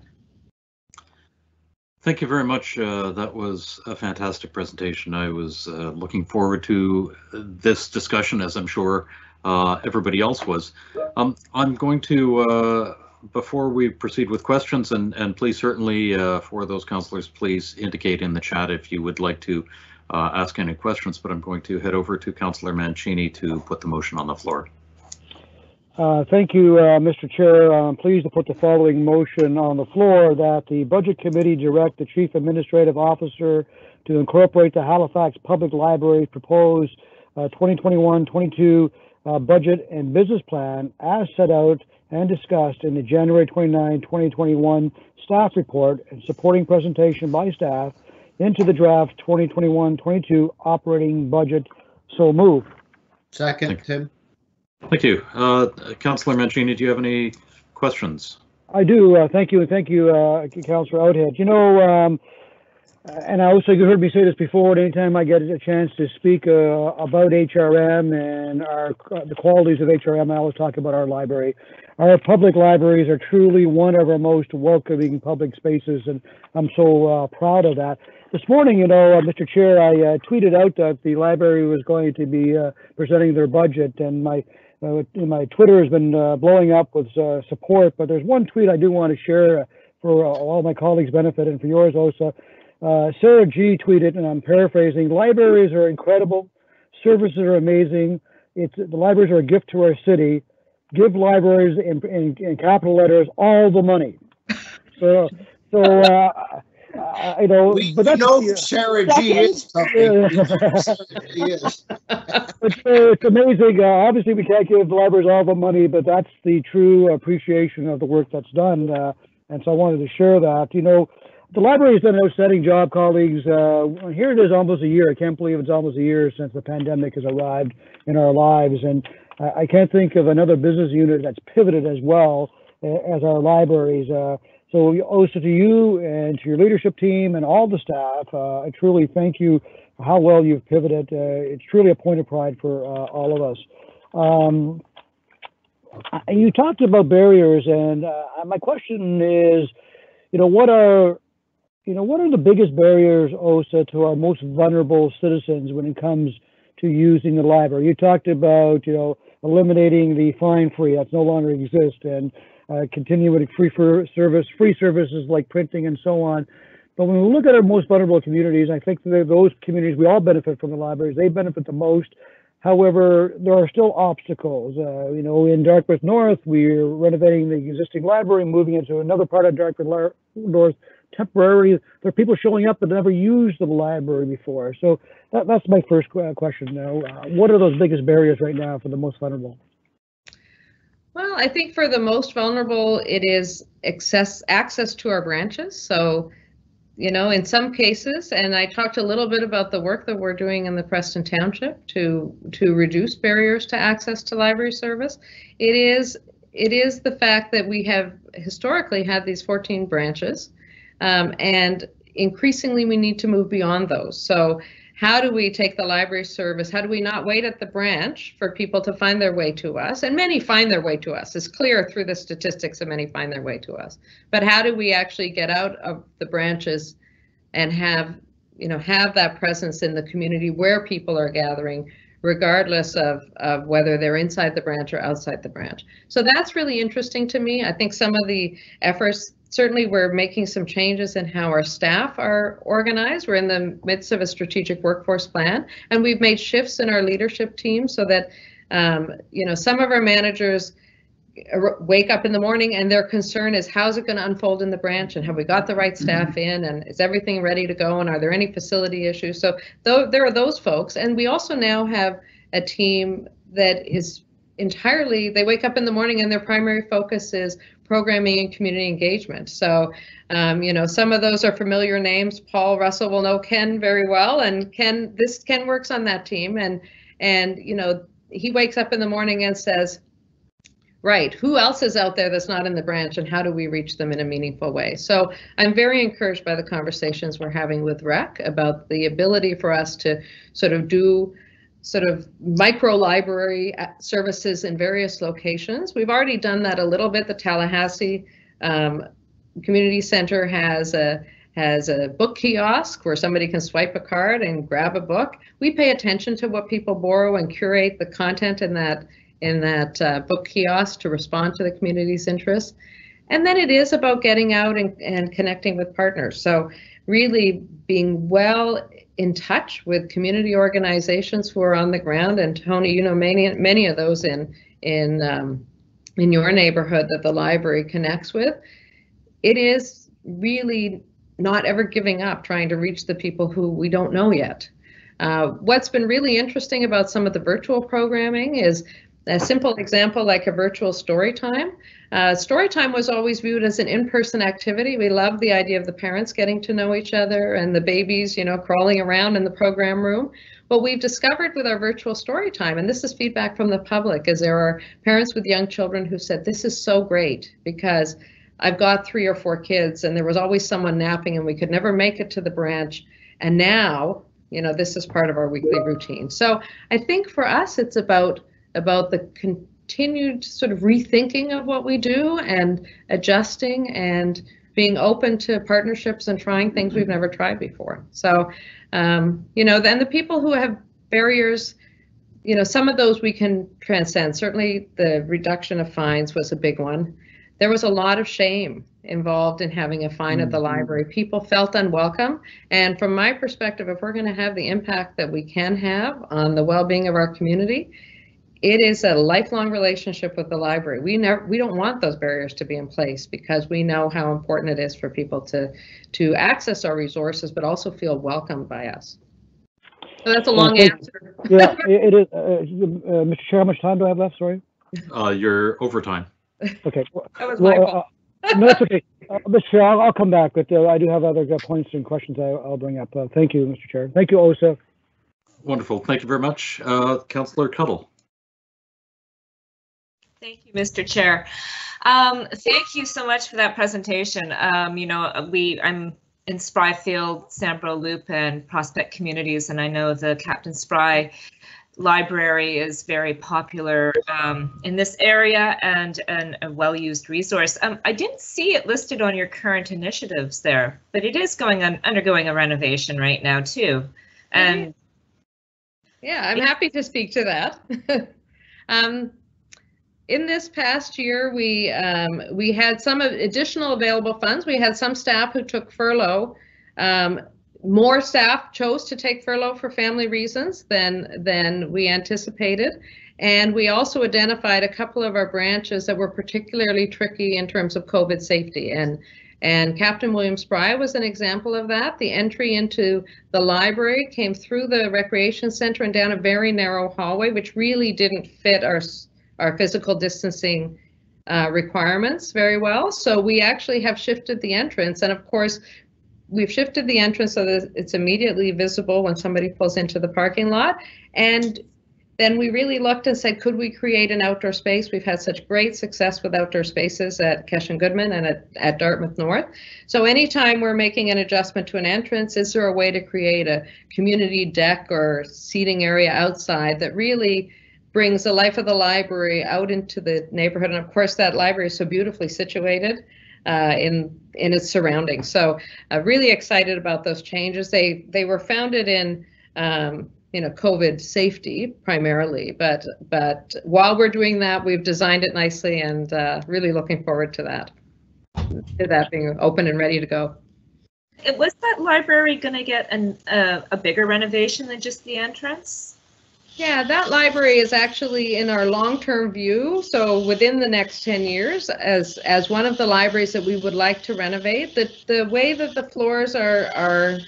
[SPEAKER 1] Thank you very much. That was a fantastic presentation. I was looking forward to this discussion, as I'm sure everybody else was. I'm going to, before we proceed with questions, and please certainly for those councillors, please indicate in the chat if you would like to ask any questions, but I'm going to head over to Councillor Mancini to put the motion on the floor.
[SPEAKER 6] Thank you, Mr. Chair. I'm pleased to put the following motion on the floor, that the Budget Committee direct the Chief Administrative Officer to incorporate the Halifax Public Library proposed 2021-22 budget and business plan as set out and discussed in the January 29, 2021 staff report and supporting presentation by staff into the draft 2021-22 operating budget. So moved.
[SPEAKER 8] Second, Tim.
[SPEAKER 1] Thank you. Councillor Mancini, do you have any questions?
[SPEAKER 6] I do. Thank you. And thank you, Councillor Outhead. You know, And I also, you heard me say this before, anytime I get a chance to speak about HRM and the qualities of HRM, I always talk about our library. Our public libraries are truly one of our most welcoming public spaces, and I'm so proud of that. This morning, Mr. Chair, I tweeted out that the library was going to be presenting their budget, and my Twitter has been blowing up with support, but there's one tweet I do want to share for all my colleagues' benefit and for yours also. Sarah G tweeted, and I'm paraphrasing, "Libraries are incredible. Services are amazing. The libraries are a gift to our city. Give libraries in capital letters all the money." So I know, but that's
[SPEAKER 8] Sarah G is something.
[SPEAKER 6] It's amazing. Obviously, we can't give the libraries all the money, but that's the true appreciation of the work that's done. And so I wanted to share that. The library has done an outstanding job, colleagues. Here it is, almost a year. I can't believe it's almost a year since the pandemic has arrived in our lives. And I can't think of another business unit that's pivoted as well as our libraries. So also to you and to your leadership team and all the staff, I truly thank you for how well you've pivoted. It's truly a point of pride for all of us. You talked about barriers, and my question is, what are the biggest barriers also to our most vulnerable citizens when it comes to using the library? You talked about, eliminating the fine free that's no longer exist, and continuing free services like printing and so on. But when we look at our most vulnerable communities, I think that those communities, we all benefit from the libraries. They benefit the most. However, there are still obstacles. In Dartmouth North, we're renovating the existing library, moving into another part of Dartmouth North temporarily. There are people showing up that never used the library before. So that's my first question now. What are those biggest barriers right now for the most vulnerable?
[SPEAKER 17] Well, I think for the most vulnerable, it is access to our branches. So, in some cases, and I talked a little bit about the work that we're doing in the Preston Township to reduce barriers to access to library service. It is the fact that we have historically had these 14 branches, and increasingly we need to move beyond those. So how do we take the library service? How do we not wait at the branch for people to find their way to us? And many find their way to us. It's clear through the statistics that many find their way to us. But how do we actually get out of the branches and have that presence in the community where people are gathering, regardless of whether they're inside the branch or outside the branch? So that's really interesting to me. I think some of the efforts, certainly we're making some changes in how our staff are organized. We're in the midst of a strategic workforce plan, and we've made shifts in our leadership team so that, some of our managers wake up in the morning and their concern is, how's it going to unfold in the branch, and have we got the right staff in, and is everything ready to go, and are there any facility issues? So there are those folks, and we also now have a team that is entirely, they wake up in the morning and their primary focus is programming and community engagement. So, some of those are familiar names. Paul Russell will know Ken very well, and Ken works on that team, and he wakes up in the morning and says, right, who else is out there that's not in the branch, and how do we reach them in a meaningful way? So I'm very encouraged by the conversations we're having with REC about the ability for us to do micro library services in various locations. We've already done that a little bit. The Tallahassee Community Center has a book kiosk where somebody can swipe a card and grab a book. We pay attention to what people borrow and curate the content in that book kiosk to respond to the community's interests. And then it is about getting out and connecting with partners. So really being well in touch with community organizations who are on the ground. And Tony, many of those in your neighborhood that the library connects with. It is really not ever giving up trying to reach the people who we don't know yet. What's been really interesting about some of the virtual programming is a simple example like a virtual story time. Story time was always viewed as an in-person activity. We loved the idea of the parents getting to know each other and the babies, crawling around in the program room. What we've discovered with our virtual story time, and this is feedback from the public, is there are parents with young children who said, this is so great because I've got 3 or 4 kids, and there was always someone napping, and we could never make it to the branch. And now, you know, this is part of our weekly routine. So I think for us, it's about the continued sort of rethinking of what we do and adjusting and being open to partnerships and trying things we've never tried before. So, you know, then the people who have barriers, you know, some of those we can transcend. Certainly the reduction of fines was a big one. There was a lot of shame involved in having a fine at the library. People felt unwelcome. And from my perspective, if we're going to have the impact that we can have on the well-being of our community, it is a lifelong relationship with the library. We don't want those barriers to be in place because we know how important it is for people to access our resources, but also feel welcomed by us. So that's a long answer.
[SPEAKER 6] Yeah, it is. Mr. Chair, how much time do I have left? Sorry.
[SPEAKER 1] You're overtime.
[SPEAKER 6] Okay.
[SPEAKER 17] That was my fault.
[SPEAKER 6] No, it's okay. Mr. Chair, I'll come back, but I do have other points and questions I'll bring up. Thank you, Mr. Chair. Thank you, Osa.
[SPEAKER 1] Wonderful. Thank you very much. Councillor Cuddle.
[SPEAKER 12] Thank you, Mr. Chair. Thank you so much for that presentation. You know, I'm in Spryfield, Sambro Loop, and Prospect communities, and I know the Captain Spry Library is very popular in this area and a well-used resource. I didn't see it listed on your current initiatives there, but it is undergoing a renovation right now too. And
[SPEAKER 17] yeah, I'm happy to speak to that. In this past year, we had some additional available funds. We had some staff who took furlough. More staff chose to take furlough for family reasons than we anticipated. And we also identified a couple of our branches that were particularly tricky in terms of COVID safety. And Captain William Spry was an example of that. The entry into the library came through the recreation center and down a very narrow hallway, which really didn't fit our physical distancing requirements very well. So we actually have shifted the entrance. And of course, we've shifted the entrance so that it's immediately visible when somebody pulls into the parking lot. And then we really looked and said, could we create an outdoor space? We've had such great success with outdoor spaces at Kesh and Goodman and at Dartmouth North. So anytime we're making an adjustment to an entrance, is there a way to create a community deck or seating area outside that really brings the life of the library out into the neighborhood? And of course, that library is so beautifully situated in its surroundings. So really excited about those changes. They were founded in you know, COVID safety primarily, but while we're doing that, we've designed it nicely and really looking forward to that being open and ready to go.
[SPEAKER 12] Was that library going to get a bigger renovation than just the entrance?
[SPEAKER 17] Yeah, that library is actually in our long-term view. So within the next 10 years, as one of the libraries that we would like to renovate, the way that the floors are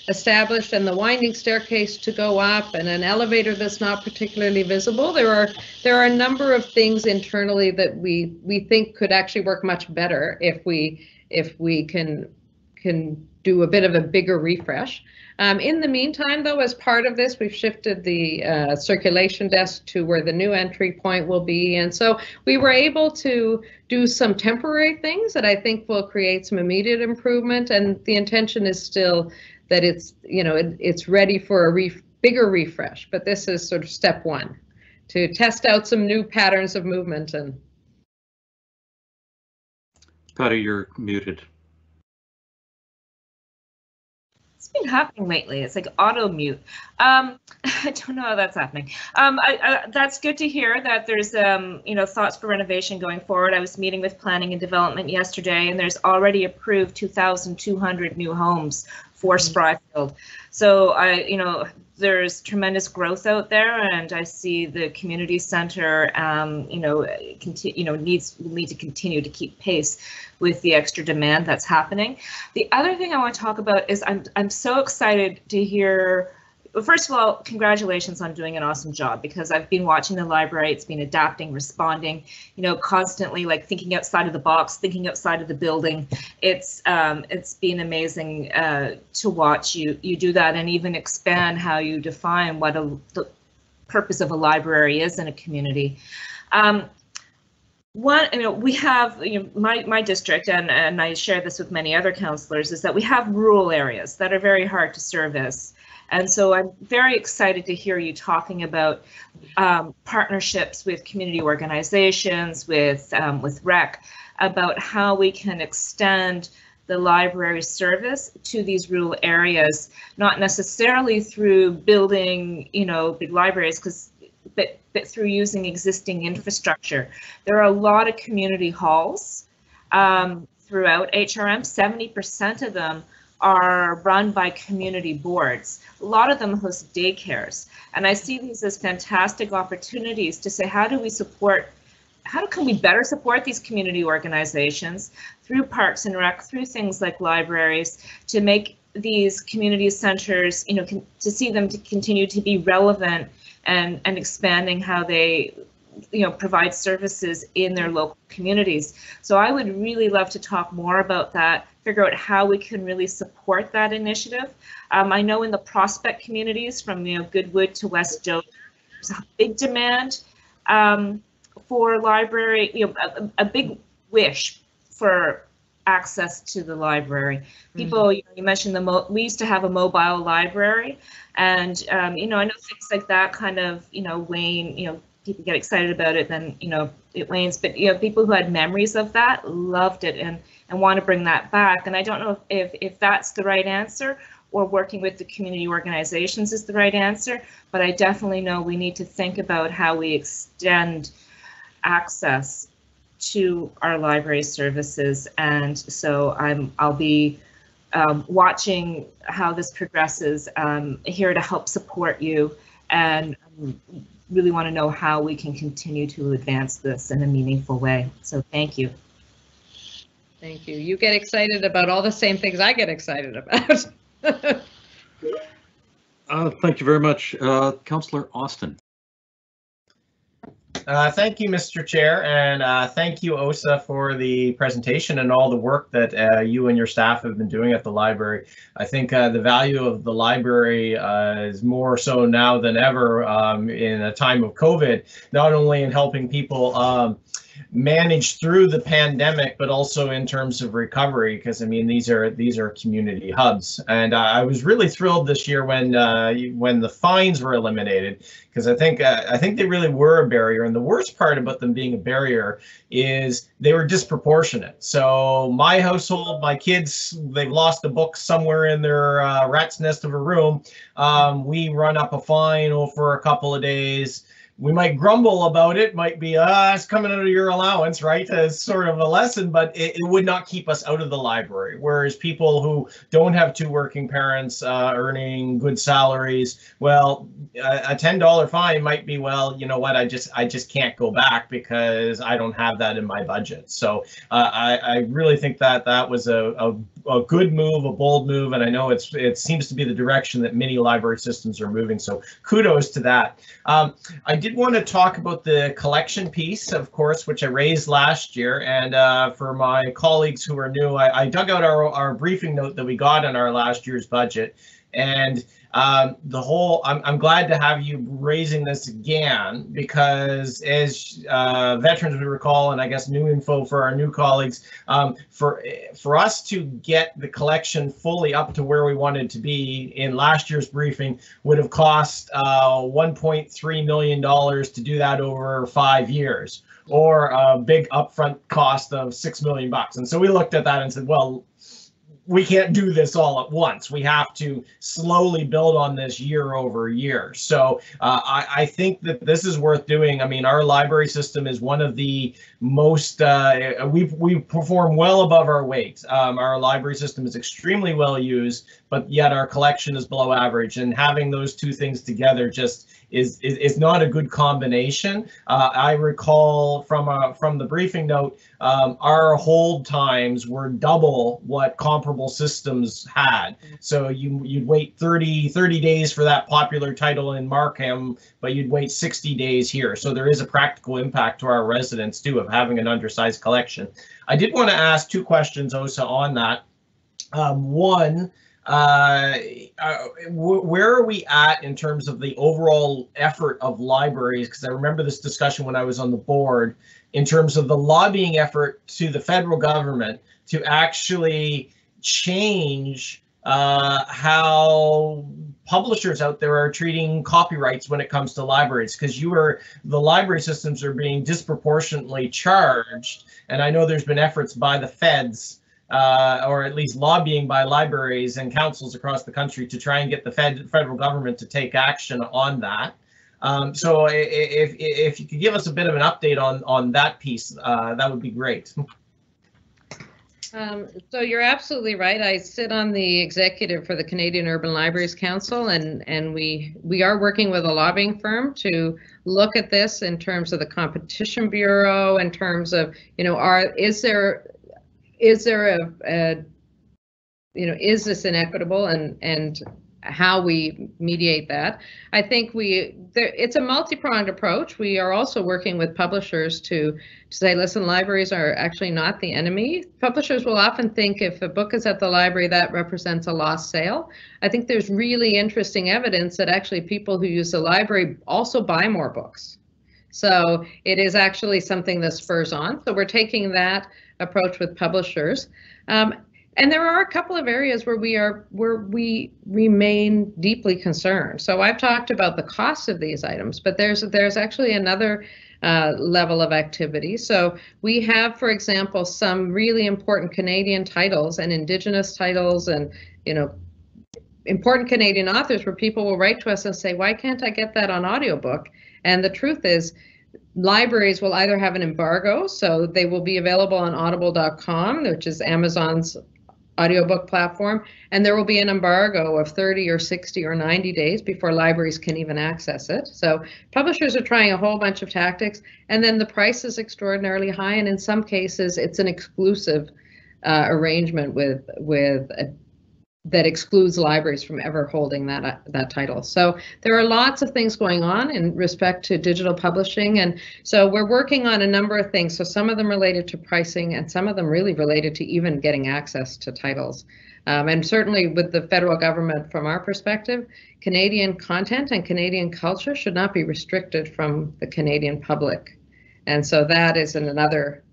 [SPEAKER 17] established and the winding staircase to go up and an elevator that's not particularly visible, there are a number of things internally that we think could actually work much better if we can do a bit of a bigger refresh. In the meantime, though, as part of this, we've shifted the circulation desk to where the new entry point will be. And so we were able to do some temporary things that I think will create some immediate improvement. And the intention is still that it's, you know, it's ready for a bigger refresh. But this is sort of step one, to test out some new patterns of movement. And
[SPEAKER 1] Patty, you're muted.
[SPEAKER 12] It's been happening lately. It's like auto mute. I don't know how that's happening. That's good to hear that there's you know, thoughts for renovation going forward. I was meeting with planning and development yesterday, and there's already approved 2,200 new homes for Spryfield. So you know, there's tremendous growth out there, and I see the community center, you know, needs to continue to keep pace with the extra demand that's happening. The other thing I want to talk about is I'm so excited to hear. Well, first of all, congratulations on doing an awesome job, because I've been watching the library. It's been adapting, responding, you know, constantly, like thinking outside of the box, thinking outside of the building. It's been amazing to watch you do that, and even expand how you define what the purpose of a library is in a community. One, we have, my district, and I share this with many other councillors, is that we have rural areas that are very hard to service. And so I'm very excited to hear you talking about partnerships with community organizations, with REC, about how we can extend the library service to these rural areas, not necessarily through building, big libraries, but through using existing infrastructure. There are a lot of community halls throughout HRM. 70% of them are run by community boards. A lot of them host daycares. And I see these as fantastic opportunities to say, how can we better support these community organizations through Parks and Rec, through things like libraries, to make these community centers, to see them to continue to be relevant and expanding how they provide services in their local communities. So I would really love to talk more about that, figure out how we can really support that initiative. I know in the prospect communities from Goodwood to West Joe, there's a big demand for library, a big wish for access to the library. People, you mentioned we used to have a mobile library, and I know things like that kind of wane. People get excited about it, then it wanes. But people who had memories of that loved it and want to bring that back. And I don't know if that's the right answer, or working with the community organizations is the right answer. But I definitely know we need to think about how we extend access to our library services, and so I'll be watching how this progresses, here to help support you, and really want to know how we can continue to advance this in a meaningful way. So thank you.
[SPEAKER 17] Thank you. You get excited about all the same things I get excited about.
[SPEAKER 1] Thank you very much, Councillor Austin.
[SPEAKER 5] Thank you, Mr. Chair, and thank you, OSA, for the presentation and all the work that you and your staff have been doing at the library. I think the value of the library is more so now than ever in a time of COVID, not only in helping people manage through the pandemic, but also in terms of recovery, because I mean these are community hubs. And I was really thrilled this year when the fines were eliminated, because I think they really were a barrier. And the worst part about them being a barrier is they were disproportionate. So my household, my kids, they've lost a book somewhere in their rat's nest of a room. We run up a fine for a couple of days. We might grumble about it, might be, it's coming out of your allowance, right? As sort of a lesson, but it would not keep us out of the library. Whereas people who don't have two working parents earning good salaries, well, a $10 fine might be, well, you know what, I just can't go back because I don't have that in my budget. So I really think that was a good move, a bold move, and I know it seems to be the direction that many library systems are moving. So kudos to that. I did want to talk about the collection piece, of course, which I raised last year. And for my colleagues who are new, I dug out our briefing note that we got in our last year's budget. And I'm glad to have you raising this again, because as veterans would recall, and I guess new info for our new colleagues, for us to get the collection fully up to where we wanted to be in last year's briefing would have cost $1.3 million to do that over 5 years, or a big upfront cost of $6 million. And so we looked at that and said, well, we can't do this all at once. We have to slowly build on this year over year. So I think that this is worth doing. I mean, our library system is one of the most, we perform well above our weight. Our library system is extremely well used, but yet our collection is below average. And having those two things together just is not a good combination. I recall from the briefing note, our hold times were double what comparable systems had. So you'd wait 30 days for that popular title in Markham, but you'd wait 60 days here. So there is a practical impact to our residents too of having an undersized collection. I did want to ask two questions, Osa, on that. One, where are we at in terms of the overall effort of libraries? Because I remember this discussion when I was on the board in terms of the lobbying effort to the federal government to actually change how publishers out there are treating copyrights when it comes to libraries, because the library systems are being disproportionately charged. And I know there's been efforts by the feds, or at least lobbying by libraries and councils across the country to try and get the federal government to take action on that. So if you could give us a bit of an update on that piece, that would be great.
[SPEAKER 17] So you're absolutely right. I sit on the executive for the Canadian Urban Libraries Council, and we are working with a lobbying firm to look at this in terms of the Competition Bureau, in terms of, you know, is this inequitable, and how we mediate that. I think it's a multi-pronged approach. We are also working with publishers to say, listen, libraries are actually not the enemy. Publishers will often think if a book is at the library, that represents a lost sale. I think there's really interesting evidence that actually people who use the library also buy more books. So it is actually something that spurs on. So we're taking that approach with publishers. And there are a couple of areas where we remain deeply concerned. So I've talked about the cost of these items, but there's actually another level of activity. So we have, for example, some really important Canadian titles and Indigenous titles, and, you know, important Canadian authors where people will write to us and say, why can't I get that on audiobook? And the truth is, libraries will either have an embargo, so they will be available on audible.com, which is Amazon's audiobook platform, and there will be an embargo of 30 or 60 or 90 days before libraries can even access it. So publishers are trying a whole bunch of tactics, and then the price is extraordinarily high, and in some cases it's an exclusive arrangement that excludes libraries from ever holding that title. So there are lots of things going on in respect to digital publishing, and so we're working on a number of things. So some of them related to pricing, and some of them really related to even getting access to titles. And certainly with the federal government, from our perspective, Canadian content and Canadian culture should not be restricted from the Canadian public. And so that is another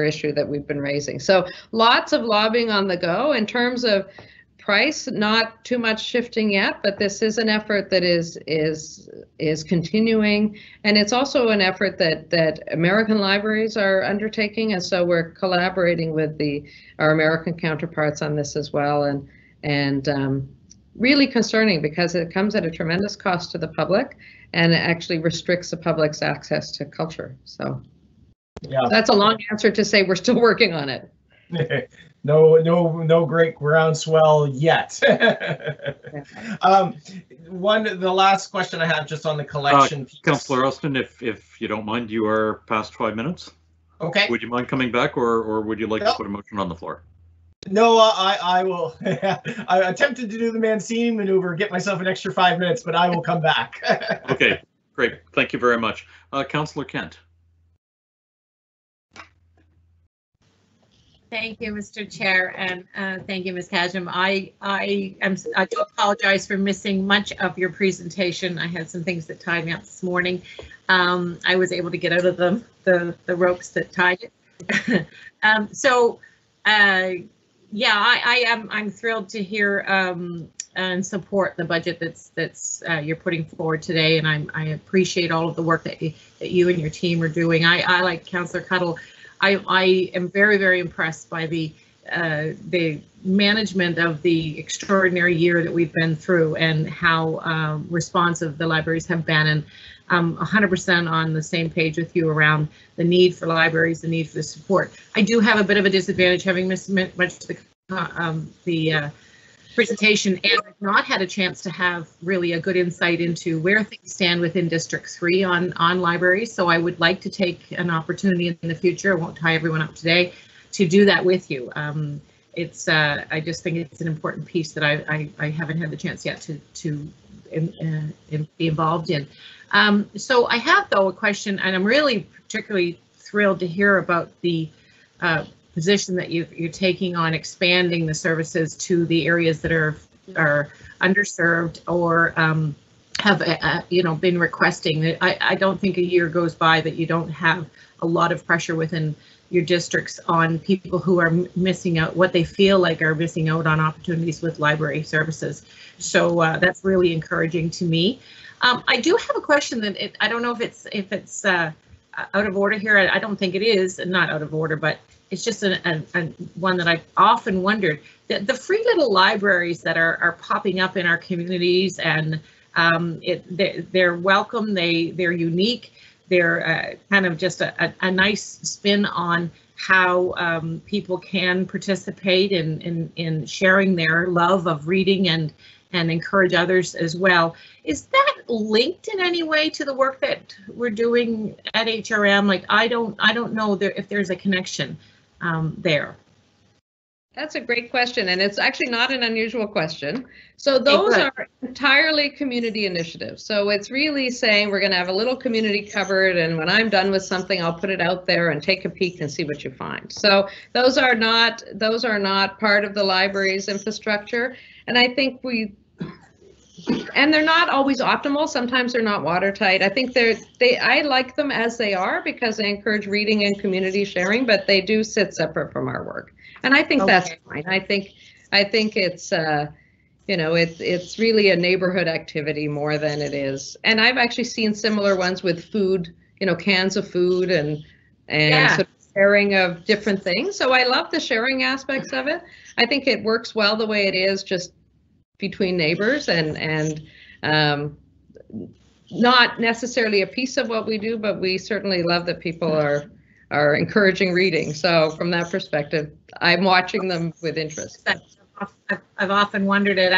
[SPEAKER 17] issue that we've been raising. So lots of lobbying on the go. In terms of price, not too much shifting yet, but this is an effort that is continuing, and it's also an effort that American libraries are undertaking, and so we're collaborating with our American counterparts on this as well, and really concerning because it comes at a tremendous cost to the public, and it actually restricts the public's access to culture. So yeah, that's a long answer to say we're still working on it.
[SPEAKER 5] No great groundswell yet. The last question I have just on the collection piece.
[SPEAKER 1] Councillor Austin, if you don't mind, you are past 5 minutes.
[SPEAKER 5] Okay.
[SPEAKER 1] Would you mind coming back, or would you like to put a motion on the floor?
[SPEAKER 5] No, I will. I attempted to do the Mancini maneuver, get myself an extra 5 minutes, but I will come back.
[SPEAKER 1] Okay, great. Thank you very much. Councillor Kent.
[SPEAKER 18] Thank you, Mr. Chair, and thank you, Ms. Kajam. I do apologize for missing much of your presentation. I had some things that tied me up this morning. I was able to get out of the ropes that tied it. Yeah, I'm thrilled to hear and support the budget that's you're putting forward today, and I appreciate all of the work that you and your team are doing. I like Councillor Cuddle. I am very, very impressed by the management of the extraordinary year that we've been through and how responsive the libraries have been. And I'm 100% on the same page with you around the need for libraries, the need for the support. I do have a bit of a disadvantage having missed much of the presentation, and I've not had a chance to have really a good insight into where things stand within District 3 on libraries. So I would like to take an opportunity in the future, I won't tie everyone up today, to do that with you. I just think it's an important piece that I haven't had the chance yet to be involved in. So I have, though, a question, and I'm really particularly thrilled to hear about the position that you're taking on expanding the services to the areas that are are underserved or have been requesting. I don't think a year goes by that you don't have a lot of pressure within your districts on people who are missing out, what they feel like are missing out on opportunities with library services. So that's really encouraging to me. I do have a question that I don't know if it's out of order here. I don't think it is, not out of order, but it's just one that I've often wondered. The free little libraries that are popping up in our communities, and they're welcome. They're unique. They're kind of just a nice spin on how people can participate in sharing their love of reading and encourage others as well. Is that linked in any way to the work that we're doing at HRM? Like, I don't know if there's a connection there.
[SPEAKER 17] That's a great question, and it's actually not an unusual question. So those are entirely community initiatives. So it's really saying we're going to have a little community cupboard, and when I'm done with something, I'll put it out there and take a peek and see what you find. So those are not part of the library's infrastructure, and I think and they're not always optimal. Sometimes they're not watertight. I think I like them as they are because they encourage reading and community sharing, but they do sit separate from our work. And I think that's fine. I think it's it's really a neighborhood activity more than it is. And I've actually seen similar ones with food, cans of food and sort of sharing of different things. So I love the sharing aspects of it. I think it works well the way it is, just between neighbors and not necessarily a piece of what we do, but we certainly love that people are encouraging reading. So from that perspective, I'm watching them with interest.
[SPEAKER 18] I've often wondered it.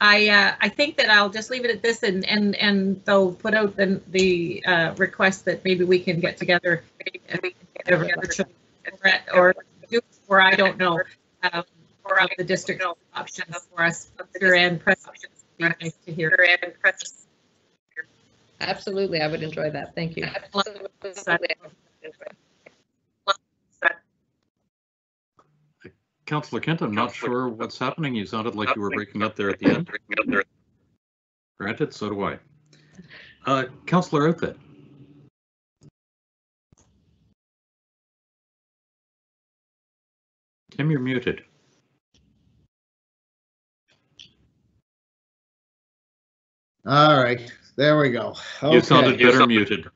[SPEAKER 18] I think that I'll just leave it at this and they'll put out the request that maybe we can get together or do, or I don't know, or the district options for us and press options. Nice to hear.
[SPEAKER 17] Absolutely, I would enjoy that. Thank you.
[SPEAKER 1] Councillor Kent, I'm not sure what's happening. You sounded like you were breaking up there at the end. Granted, so do I. Councillor Outfit. Tim, you're muted.
[SPEAKER 8] All right, there we go. Okay.
[SPEAKER 1] You sounded better muted.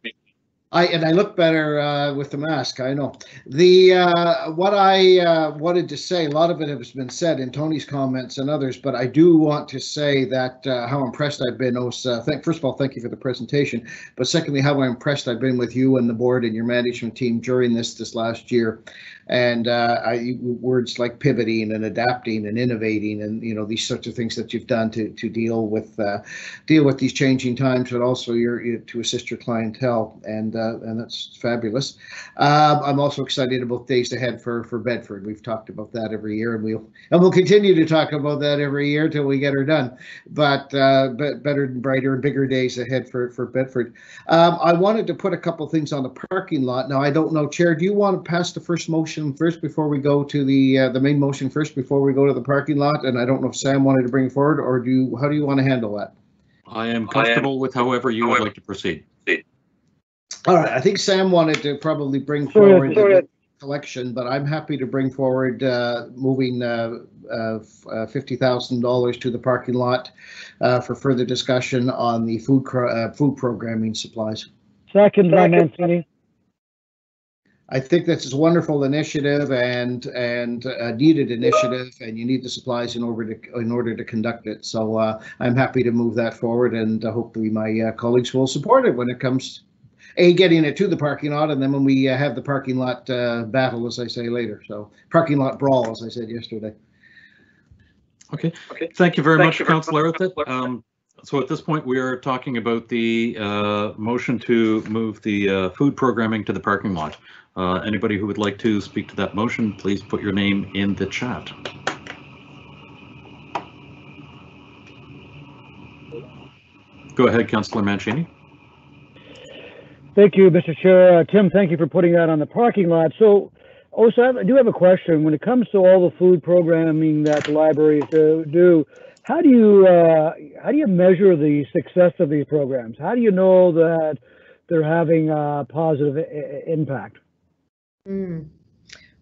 [SPEAKER 8] I look better with the mask. I know. What I wanted to say, a lot of it has been said in Tony's comments and others, but I do want to say that how impressed I've been. First of all, thank you for the presentation, but secondly, how impressed I've been with you and the board and your management team during this last year. And words like pivoting and adapting and innovating and these sorts of things that you've done to deal with these changing times, but also to assist your clientele, and that's fabulous. I'm also excited about days ahead for Bedford. We've talked about that every year, and we'll continue to talk about that every year till we get her done. But better and brighter and bigger days ahead for Bedford. I wanted to put a couple things on the parking lot. Now, I don't know, Chair, do you want to pass the first motion first before we go to the main motion first before we go to the parking lot? And I don't know if Sam wanted to bring it forward, or how do you want to handle that?
[SPEAKER 1] I am comfortable with however you would like to proceed.
[SPEAKER 8] All right, I think Sam wanted to probably bring forward the collection, but I'm happy to bring forward moving $50,000 to the parking lot for further discussion on the food programming supplies.
[SPEAKER 6] Second, Mancini.
[SPEAKER 8] I think this is a wonderful initiative and a needed initiative, and you need the supplies in order to conduct it. So I'm happy to move that forward, and hopefully my colleagues will support it when it comes getting it to the parking lot, and then when we have the parking lot battle, as I say later. So parking lot brawl, as I said yesterday.
[SPEAKER 1] Okay. Thank you very much, Councillor Outfit. So at this point, we are talking about the motion to move the food programming to the parking lot. Anybody who would like to speak to that motion, please put your name in the chat. Go ahead, Councillor Mancini.
[SPEAKER 6] Thank you, Mr. Chair. Tim, thank you for putting that on the parking lot. So, I do have a question. When it comes to all the food programming that the libraries do, how do you measure the success of these programs? How do you know that they're having a positive impact?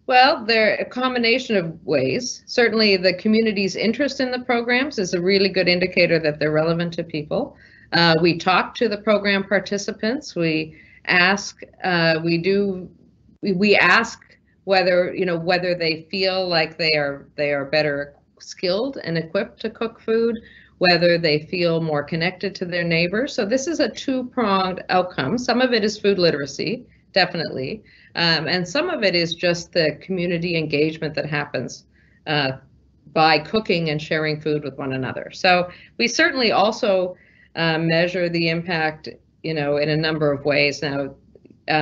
[SPEAKER 17] Well, they're a combination of ways. Certainly the community's interest in the programs is a really good indicator that they're relevant to people. We talk to the program participants. We ask, we ask whether, whether they feel like they are better skilled and equipped to cook food, whether they feel more connected to their neighbors. So this is a two-pronged outcome. Some of it is food literacy, definitely. And some of it is just the community engagement that happens by cooking and sharing food with one another. So we certainly also measure the impact, in a number of ways. Now,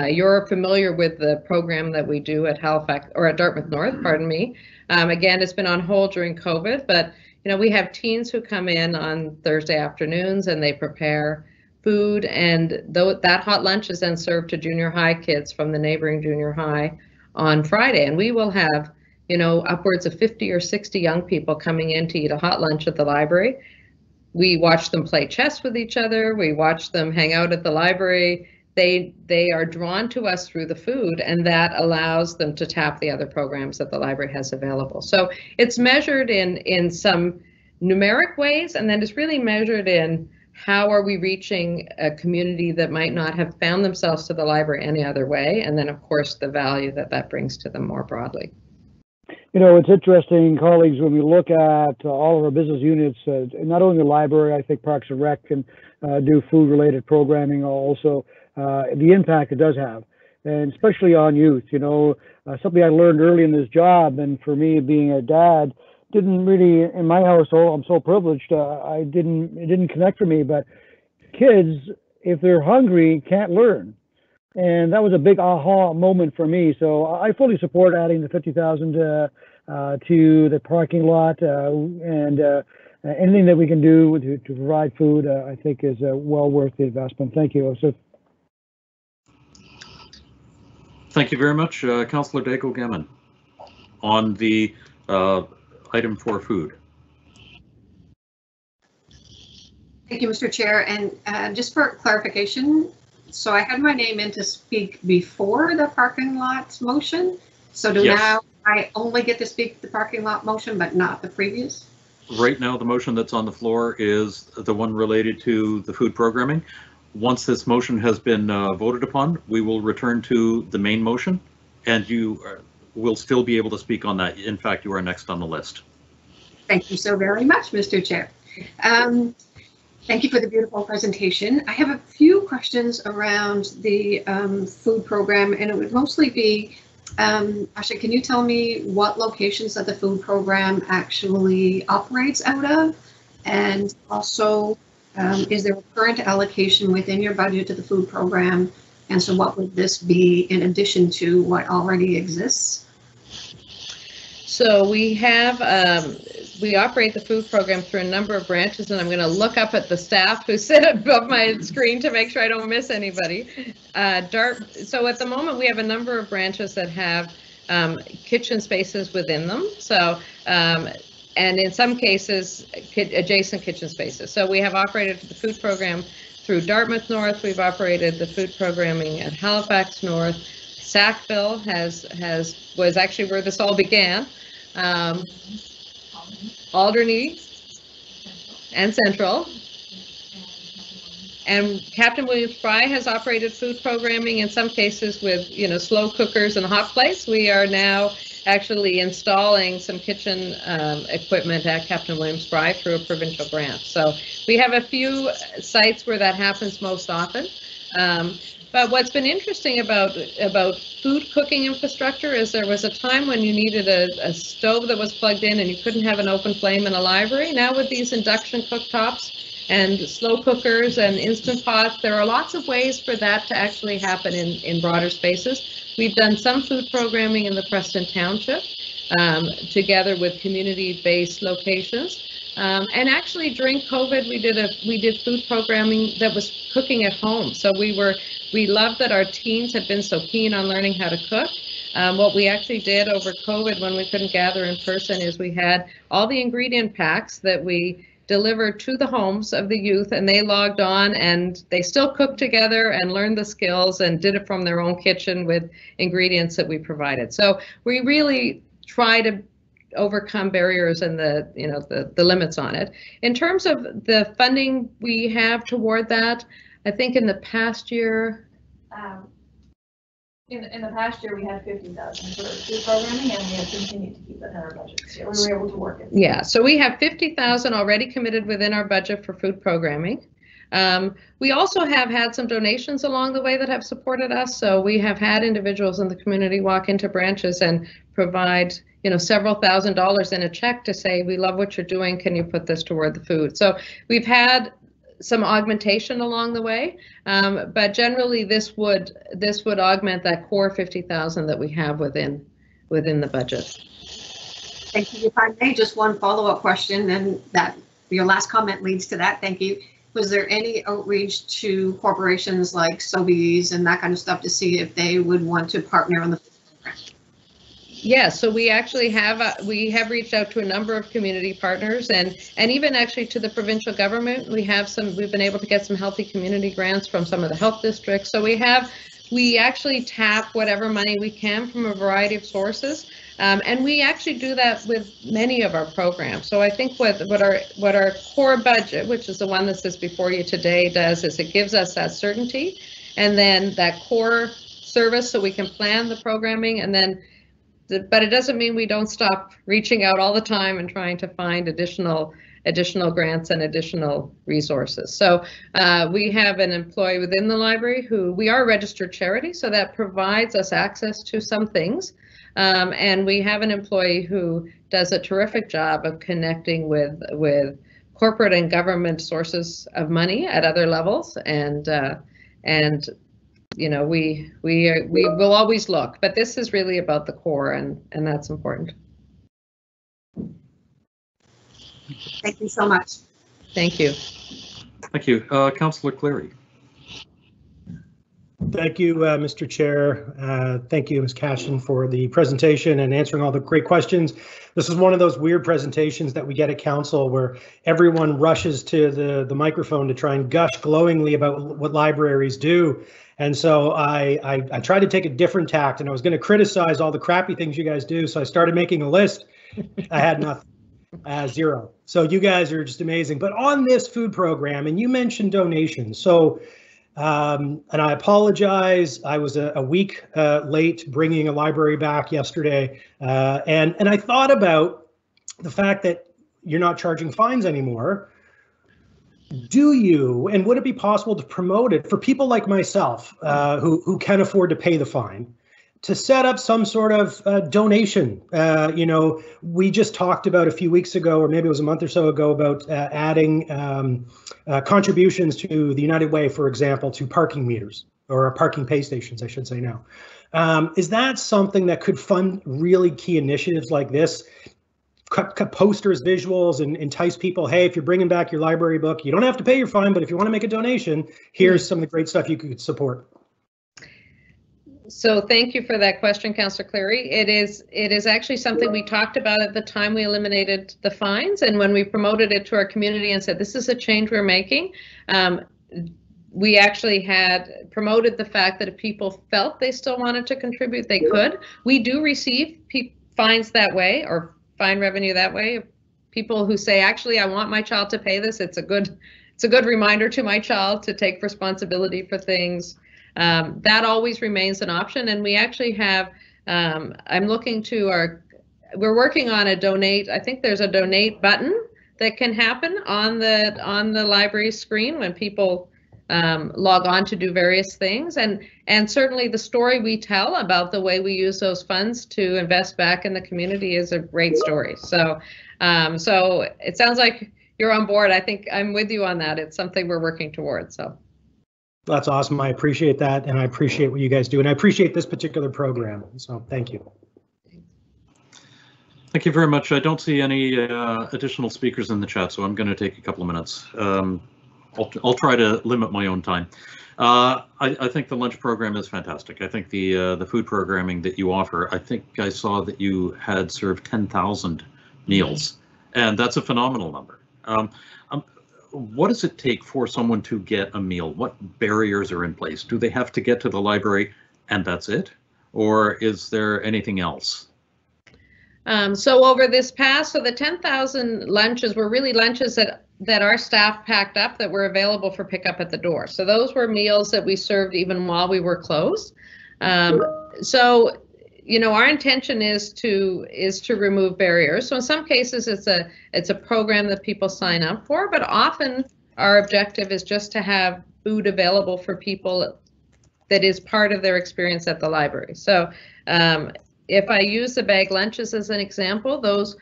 [SPEAKER 17] you're familiar with the program that we do at Halifax, or at Dartmouth North, pardon me. Again, it's been on hold during COVID, but we have teens who come in on Thursday afternoons and they prepare food, and that hot lunch is then served to junior high kids from the neighboring junior high on Friday. And we will have, upwards of 50 or 60 young people coming in to eat a hot lunch at the library. We watch them play chess with each other. We watch them hang out at the library. They are drawn to us through the food, and that allows them to tap the other programs that the library has available. So it's measured in some numeric ways, and then it's really measured in how are we reaching a community that might not have found themselves to the library any other way, and then of course the value that brings to them more broadly.
[SPEAKER 6] It's interesting, colleagues, when we look at all of our business units, not only the library, I think Parks and Rec can do food-related programming also, the impact it does have, and especially on youth. Something I learned early in this job, and for me being a dad, didn't really, in my household, I'm so privileged, it didn't connect for me, but kids, if they're hungry, can't learn. And that was a big aha moment for me. So I fully support adding the $50,000 to the parking lot, and anything that we can do to provide food, I think is well worth the investment. Thank you, Osa.
[SPEAKER 1] Thank you very much, Councillor Daigle-Gammon. On the item for food.
[SPEAKER 2] Thank you, Mr. Chair. And just for clarification, so I had my name in to speak before the parking lot motion. So now I only get to speak the parking lot motion, but not the previous?
[SPEAKER 1] Right now, the motion that's on the floor is the one related to the food programming. Once this motion has been voted upon, we will return to the main motion, and you will still be able to speak on that. In fact, you are next on the list.
[SPEAKER 2] Thank you so very much, Mr. Chair. Thank you for the beautiful presentation. I have a few questions around the food program, and it would mostly be, Asha, can you tell me what locations that the food program actually operates out of? And also, is there a current allocation within your budget to the food program? And so what would this be in addition to what already exists?
[SPEAKER 17] So we have, we operate the food program through a number of branches, and I'm going to look up at the staff who sit above my screen to make sure I don't miss anybody. So at the moment we have a number of branches that have kitchen spaces within them. So, and in some cases, adjacent kitchen spaces. So we have operated the food program through Dartmouth North. We've operated the food programming at Halifax North. Sackville was actually where this all began. Alderney and Central. And Captain Williams Fry has operated food programming in some cases with, slow cookers and hot plates. We are now actually installing some kitchen equipment at Captain Williams Fry through a provincial grant. So we have a few sites where that happens most often. But what's been interesting about food cooking infrastructure is there was a time when you needed a stove that was plugged in and you couldn't have an open flame in a library. Now with these induction cooktops and slow cookers and Instant Pots, there are lots of ways for that to actually happen in broader spaces. We've done some food programming in the Preston Township together with community-based locations. And actually during COVID, we did food programming that was cooking at home. So we loved that our teens had been so keen on learning how to cook. What we actually did over COVID when we couldn't gather in person is we had all the ingredient packs that we delivered to the homes of the youth, and they logged on and they still cooked together and learned the skills and did it from their own kitchen with ingredients that we provided. So we really try to overcome barriers and the limits on it. In terms of the funding we have toward that, I think in the past year,
[SPEAKER 4] in the past year, we had 50,000 for food programming, and we have continued to keep it in our budget. So we were able to work it.
[SPEAKER 17] Yeah, so we have 50,000 already committed within our budget for food programming. We also have had some donations along the way that have supported us. So we have had individuals in the community walk into branches and provide, several $1,000s in a check to say, we love what you're doing. Can you put this toward the food? So we've had some augmentation along the way, but generally this would augment that core 50,000 that we have within the budget.
[SPEAKER 2] Thank you. If I may, just one follow-up question, and that your last comment leads to that. Thank you. Was there any outreach to corporations like Sobeys and that kind of stuff to see if they would want to partner on the program?
[SPEAKER 17] Yeah, so we actually have reached out to a number of community partners and even actually to the provincial government. We've been able to get some healthy community grants from some of the health districts. So we actually tap whatever money we can from a variety of sources. And we actually do that with many of our programs. So I think what our core budget, which is the one that sits before you today, does is it gives us that certainty and then that core service so we can plan the programming, and then but it doesn't mean we don't stop reaching out all the time and trying to find additional grants and additional resources. So we have an employee within the library who, we are a registered charity, so that provides us access to some things. And we have an employee who does a terrific job of connecting with corporate and government sources of money at other levels, and we will always look, but this is really about the core, and that's important.
[SPEAKER 2] Thank you so much.
[SPEAKER 17] Thank you.
[SPEAKER 1] Thank you. Councillor Cleary.
[SPEAKER 10] Thank you, Mr. Chair. Thank you, Ms. Cashin, for the presentation and answering all the great questions. This is one of those weird presentations that we get at council where everyone rushes to the microphone to try and gush glowingly about what libraries do. And so I tried to take a different tact, and I was going to criticize all the crappy things you guys do. So I started making a list. I had nothing. Zero. So you guys are just amazing. But on this food program, and you mentioned donations. So and I apologize, I was a week late bringing a library back yesterday, and I thought about the fact that you're not charging fines anymore. Do you, and would it be possible to promote it for people like myself who can afford to pay the fine, to set up some sort of donation? We just talked about a few weeks ago, or maybe it was a month or so ago, about adding contributions to the United Way, for example, to parking meters, or parking pay stations, I should say now. Is that something that could fund really key initiatives like this? Cut posters, visuals, and entice people. Hey, if you're bringing back your library book, you don't have to pay your fine, but if you want to make a donation, here's some of the great stuff you could support.
[SPEAKER 17] So thank you for that question, Councillor Cleary. It is actually something we talked about at the time we eliminated the fines, and when we promoted it to our community and said, this is a change we're making, we actually had promoted the fact that if people felt they still wanted to contribute, they could. We do receive fines that way, or fine revenue that way. People who say, actually, I want my child to pay this. It's a good reminder to my child to take responsibility for things. That always remains an option, and we actually have, we're working on a donate. I think there's a donate button that can happen on the library screen when people log on to do various things, and certainly the story we tell about the way we use those funds to invest back in the community is a great story. So it sounds like you're on board. I think I'm with you on that. It's something we're working towards. So.
[SPEAKER 10] That's awesome. I appreciate that, and I appreciate what you guys do, and I appreciate this particular program. So thank you.
[SPEAKER 1] Thank you very much. I don't see any additional speakers in the chat, so I'm going to take a couple of minutes. I'll try to limit my own time. I think the lunch program is fantastic. I think the food programming that you offer, I think I saw that you had served 10,000 meals, and that's a phenomenal number. What does it take for someone to get a meal? What barriers are in place? Do they have to get to the library and that's it? Or is there anything else?
[SPEAKER 17] So over this past, so the 10,000 lunches were really lunches that our staff packed up that were available for pickup at the door. So those were meals that we served even while we were closed. So, you know, our intention is to remove barriers. So in some cases, it's a program that people sign up for, but often our objective is just to have food available for people that is part of their experience at the library. So if I use the bag lunches as an example, those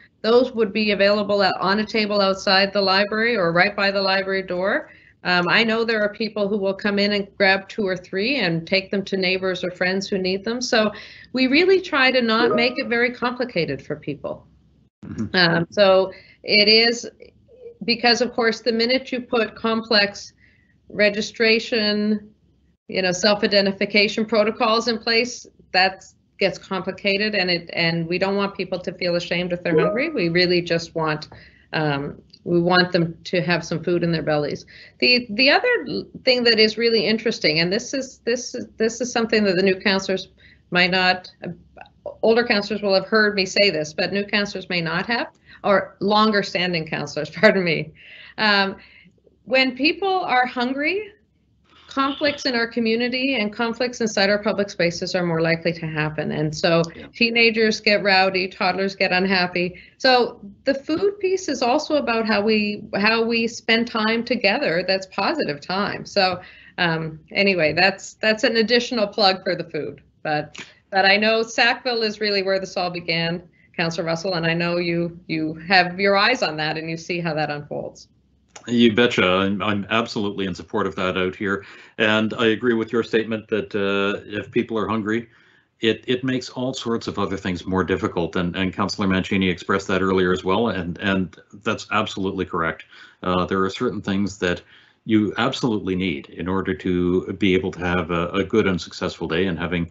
[SPEAKER 17] would be available on a table outside the library or right by the library door. I know there are people who will come in and grab 2 or 3 and take them to neighbors or friends who need them. So we really try to not make it very complicated for people. So it is, because of course, the minute you put complex registration, you know, self-identification protocols in place, that gets complicated, and we don't want people to feel ashamed if they're hungry. We really just want we want them to have some food in their bellies. The other thing that is really interesting, and this is something that the new counselors might not, older counselors will have heard me say this, but new counselors may not have, or longer standing counselors, pardon me. When people are hungry, conflicts in our community and conflicts inside our public spaces are more likely to happen. And so teenagers get rowdy, toddlers get unhappy. So the food piece is also about how we spend time together. That's positive time. So anyway, that's an additional plug for the food. But I know Sackville is really where this all began, Councillor Russell, and I know you have your eyes on that and you see how that unfolds.
[SPEAKER 1] You betcha. I'm absolutely in support of that out here. And I agree with your statement that if people are hungry, it makes all sorts of other things more difficult. And Councillor Mancini expressed that earlier as well. And that's absolutely correct. There are certain things that you absolutely need in order to be able to have a good and successful day, and having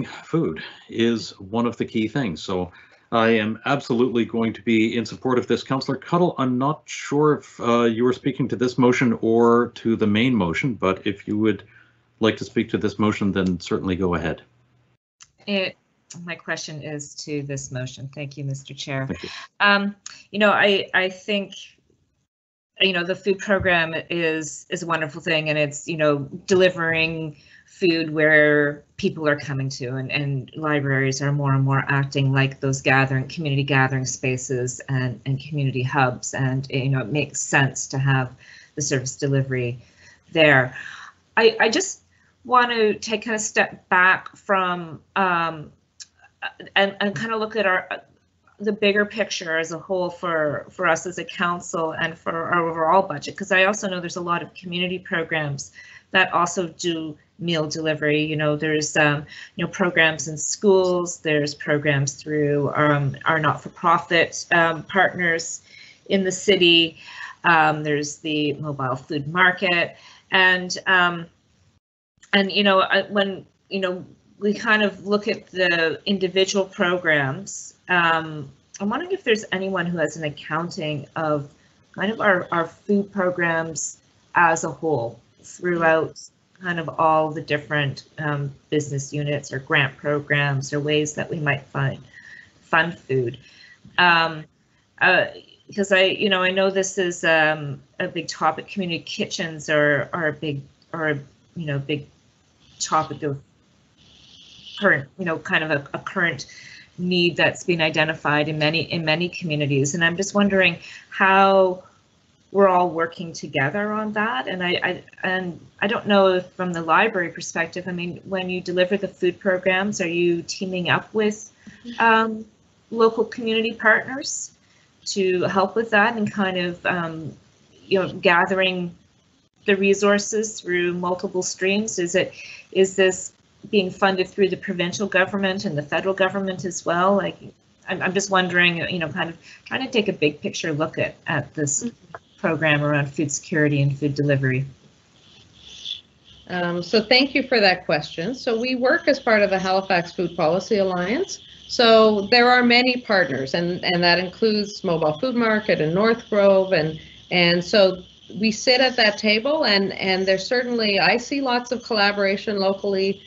[SPEAKER 1] food is one of the key things. So I am absolutely going to be in support of this. Councillor Cuttle, I'm not sure if you were speaking to this motion or to the main motion, but if you would like to speak to this motion, then certainly go ahead.
[SPEAKER 12] My question is to this motion. Thank you, Mr. Chair.
[SPEAKER 1] Thank you.
[SPEAKER 12] You know, I think, you know, the food program is a wonderful thing, and it's, you know, delivering food where people are coming to, and libraries are more and more acting like those community gathering spaces and community hubs, and you know, it makes sense to have the service delivery there. I just want to take kind of step back from and kind of look at the bigger picture as a whole for us as a council and for our overall budget, because I also know there's a lot of community programs that also do meal delivery. You know, there's you know, programs in schools, there's programs through our not-for-profit partners in the city, there's the mobile food market, and you know, when, you know, we kind of look at the individual programs, I'm wondering if there's anyone who has an accounting of kind of our food programs as a whole throughout kind of all the different business units or grant programs or ways that we might fund food. Because I know this is a big topic. Community kitchens are a big topic of current, you know, kind of a current need that's been identified in many communities. And I'm just wondering how we're all working together on that. And I don't know if from the library perspective, I mean, when you deliver the food programs, are you teaming up with local community partners to help with that, and kind of you know, gathering the resources through multiple streams? Is this being funded through the provincial government and the federal government as well? Like, I'm just wondering, you know, kind of trying to take a big picture look at this program around food security and food delivery?
[SPEAKER 17] So thank you for that question. So we work as part of the Halifax Food Policy Alliance. So there are many partners, and that includes Mobile Food Market and North Grove, and so we sit at that table, and there's certainly, I see lots of collaboration locally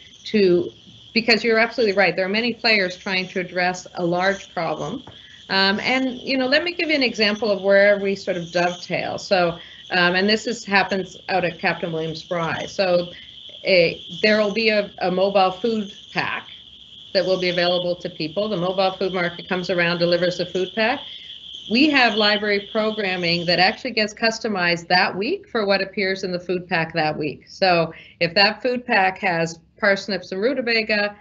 [SPEAKER 17] because you're absolutely right. There are many players trying to address a large problem. And, you know, let me give you an example of where we sort of dovetail. So, and this happens out at Captain Williams Fry. So there will be a mobile food pack that will be available to people. The Mobile Food Market comes around, delivers the food pack. We have library programming that actually gets customized that week for what appears in the food pack that week. So if that food pack has parsnips and rutabaga,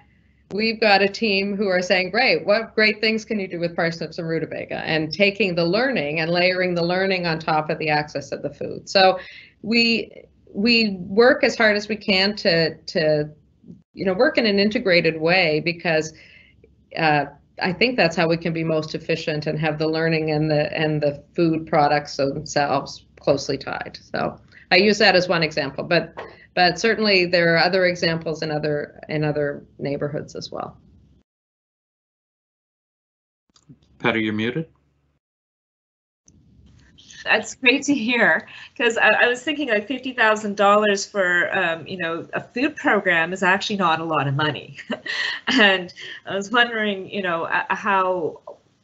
[SPEAKER 17] we've got a team who are saying, great, what great things can you do with parsnips and rutabaga? And taking the learning and layering the learning on top of the access of the food. So we work as hard as we can to work in an integrated way, because I think that's how we can be most efficient and have the learning and the food products themselves closely tied. So I use that as one example, but certainly there are other examples in other neighborhoods as well.
[SPEAKER 1] Patty, you're muted.
[SPEAKER 12] That's great to hear, because I was thinking like $50,000 for a food program is actually not a lot of money, and I was wondering how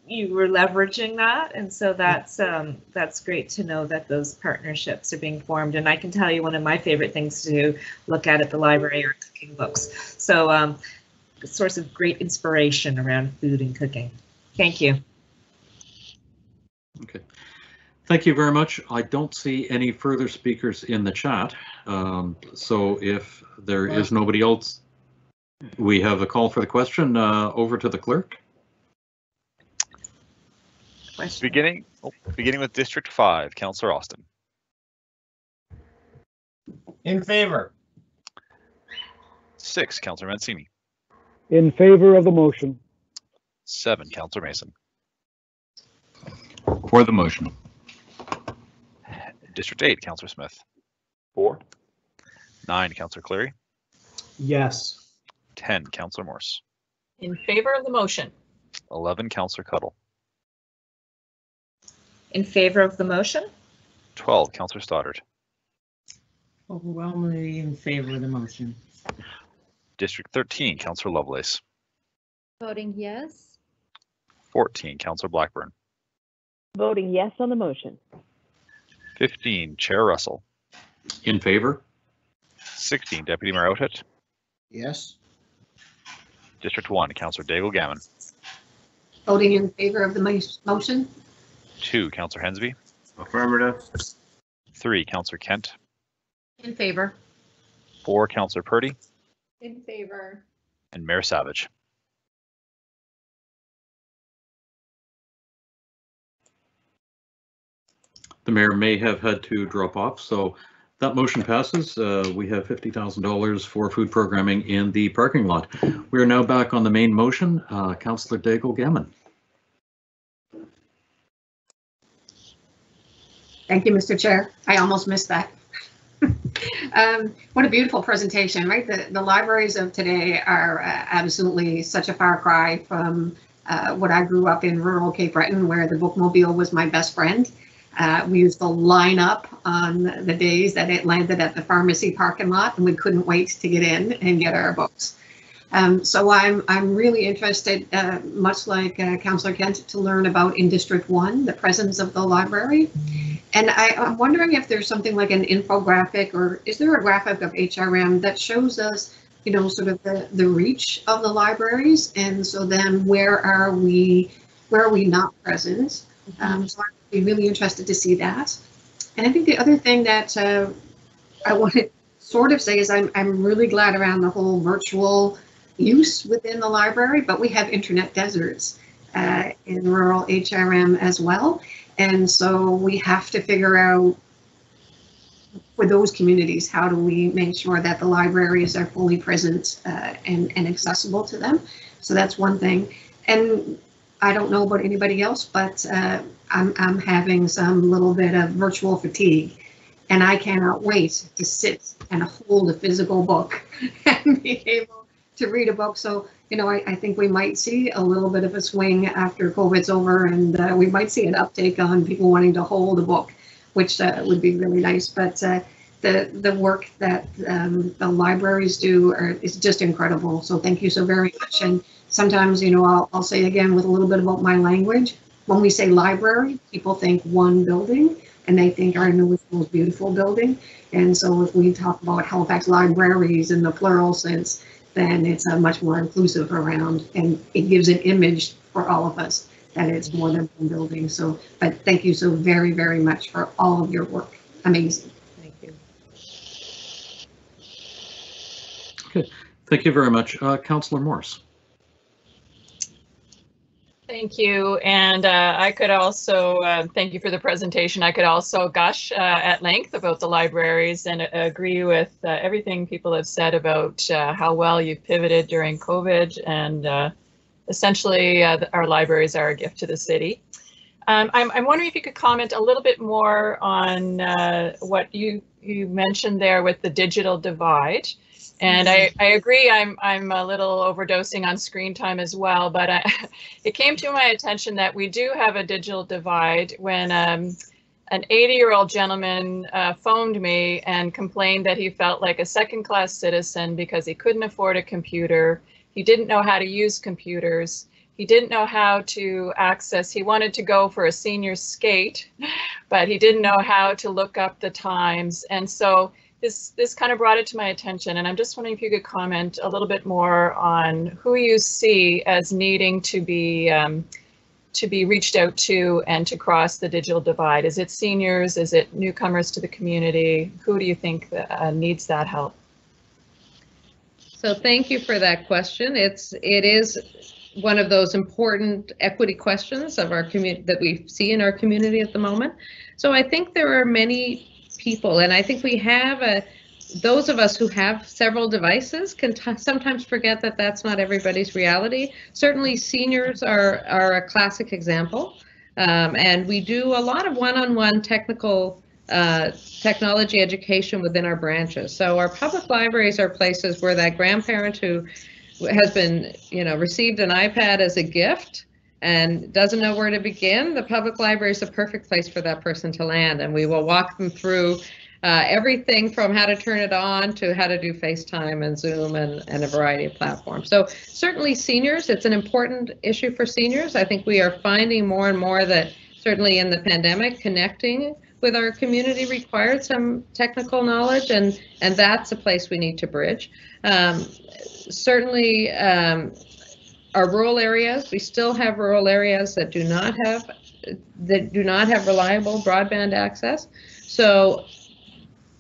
[SPEAKER 12] you were leveraging that, and so that's great to know that those partnerships are being formed. And I can tell you one of my favorite things to look at the library are cooking books. So a source of great inspiration around food and cooking. Thank you.
[SPEAKER 1] Okay. Thank you very much. I don't see any further speakers in the chat. So if there is nobody else, we have a call for the question. Over to the clerk.
[SPEAKER 19] Beginning with District 5, Councillor Austin.
[SPEAKER 5] In favor.
[SPEAKER 19] 6, Councillor Mancini.
[SPEAKER 6] In favor of the motion.
[SPEAKER 19] 7, Councillor Mason.
[SPEAKER 7] For the motion.
[SPEAKER 19] District 8, Councillor Smith.
[SPEAKER 9] 4.
[SPEAKER 19] 9, Councillor Cleary.
[SPEAKER 10] Yes.
[SPEAKER 19] 10, Councillor Morse.
[SPEAKER 11] In favor of the motion.
[SPEAKER 19] 11, Councillor Cuddle.
[SPEAKER 12] In favor of the motion.
[SPEAKER 19] 12, Councillor Stoddard.
[SPEAKER 13] Overwhelmingly in favor of the motion.
[SPEAKER 19] District 13, Councillor Lovelace.
[SPEAKER 14] Voting yes.
[SPEAKER 19] 14, Councillor Blackburn.
[SPEAKER 15] Voting yes on the motion.
[SPEAKER 19] 15, Chair Russell.
[SPEAKER 1] In favor.
[SPEAKER 19] 16, Deputy Mayor Outhet.
[SPEAKER 8] Yes.
[SPEAKER 19] District 1, Councillor Daigle Gammon.
[SPEAKER 2] Voting in favor of the motion.
[SPEAKER 19] 2, Councillor Hensby.
[SPEAKER 3] Affirmative.
[SPEAKER 19] 3, Councillor Kent.
[SPEAKER 18] In favor.
[SPEAKER 19] 4, Councillor Purdy.
[SPEAKER 4] In favor.
[SPEAKER 19] And Mayor Savage.
[SPEAKER 1] The mayor may have had to drop off, so that motion passes. We have $50,000 for food programming in the parking lot. We are now back on the main motion. Councillor Daigle Gammon.
[SPEAKER 2] Thank you, Mr. Chair. I almost missed that. What a beautiful presentation, right? The libraries of today are absolutely such a far cry from what I grew up in rural Cape Breton, where the bookmobile was my best friend. We used to line up on the days that it landed at the pharmacy parking lot, and we couldn't wait to get in and get our books. So I'm really interested, much like Councillor Kent, to learn about in District 1, the presence of the library. And I'm wondering if there's something like an infographic, or is there a graphic of HRM that shows us, sort of the reach of the libraries, and so then where are we not present? So I'd be really interested to see that. And I think the other thing that I want to sort of say is I'm really glad around the whole virtual use within the library, but we have internet deserts in rural HRM as well. And so we have to figure out for those communities, how do we make sure that the libraries are fully present and accessible to them? So that's one thing. And I don't know about anybody else, but I'm having some little bit of virtual fatigue, and I cannot wait to sit and hold a physical book and be able to read a book. So, you know, I think we might see a little bit of a swing after COVID's over, and we might see an uptake on people wanting to hold a book, which would be really nice. But the work that the libraries do is just incredible. So thank you so very much. And sometimes, you know, I'll say again with a little bit about my language. When we say library, people think one building, and they think our newest, most beautiful building. And so if we talk about Halifax libraries in the plural sense, then it's a much more inclusive around, and it gives an image for all of us that it's more than one building. So, but thank you so very, very much for all of your work. Amazing.
[SPEAKER 17] Thank you.
[SPEAKER 1] Okay, thank you very much. Councillor Morse.
[SPEAKER 11] Thank you, and I could also thank you for the presentation. I could also gush at length about the libraries and agree with everything people have said about how well you've pivoted during COVID, and essentially our libraries are a gift to the city. I'm wondering if you could comment a little bit more on what you mentioned there with the digital divide. And I agree, I'm a little overdosing on screen time as well, but it came to my attention that we do have a digital divide when an 80-year-old gentleman phoned me and complained that he felt like a second-class citizen because he couldn't afford a computer, he didn't know how to use computers, he didn't know how to access, he wanted to go for a senior skate, but he didn't know how to look up the times. And so this kind of brought it to my attention, and I'm just wondering if you could comment a little bit more on who you see as needing to be reached out to and to cross the digital divide. Is it seniors? Is it newcomers to the community? Who do you think needs that help?
[SPEAKER 17] So thank you for that question. It is one of those important equity questions of our community that we see in our community at the moment. So I think there are many people, and I think we have those of us who have several devices can sometimes forget that that's not everybody's reality. Certainly seniors are a classic example, and we do a lot of one-on-one technology education within our branches. So our public libraries are places where that grandparent who has been, you know, received an iPad as a gift and doesn't know where to begin, the public library is a perfect place for that person to land. And we will walk them through everything from how to turn it on to how to do FaceTime and Zoom and a variety of platforms. So certainly seniors, it's an important issue for seniors. I think we are finding more and more that certainly in the pandemic, connecting with our community required some technical knowledge, and that's a place we need to bridge. Certainly, our rural areas, we still have rural areas that do not have reliable broadband access. So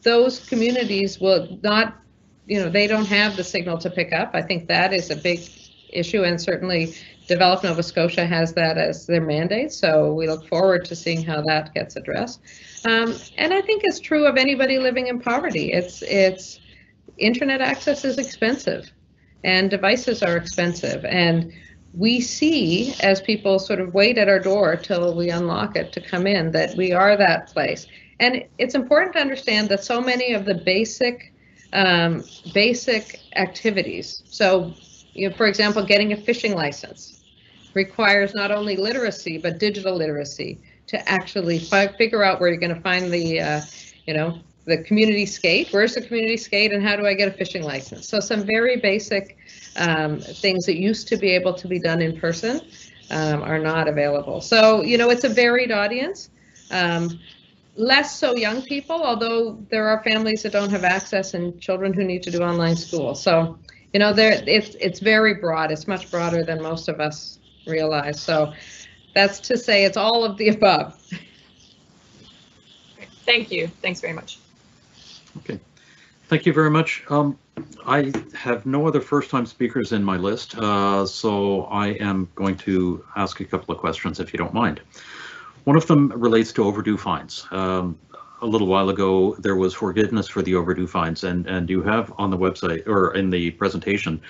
[SPEAKER 17] those communities will not, you know, they don't have the signal to pick up. I think that is a big issue, and certainly Develop Nova Scotia has that as their mandate. So we look forward to seeing how that gets addressed. And I think it's true of anybody living in poverty. It's internet access is expensive, and devices are expensive, and we see as people sort of wait at our door till we unlock it to come in that we are that place. And it's important to understand that so many of the basic activities, so you know, for example, getting a fishing license requires not only literacy but digital literacy to actually figure out where you're going to find the you know, the community skate, where's the community skate, and how do I get a fishing license? So some very basic things that used to be able to be done in person are not available. So, you know, it's a varied audience. Less so young people, although there are families that don't have access and children who need to do online school. So, you know, it's very broad. It's much broader than most of us realize. So that's to say it's all of the above.
[SPEAKER 11] Thank you. Thanks very much.
[SPEAKER 1] Okay, thank you very much. I have no other first-time speakers in my list, so I am going to ask a couple of questions if you don't mind. One of them relates to overdue fines. A little while ago, there was forgiveness for the overdue fines, and you have on the website or in the presentation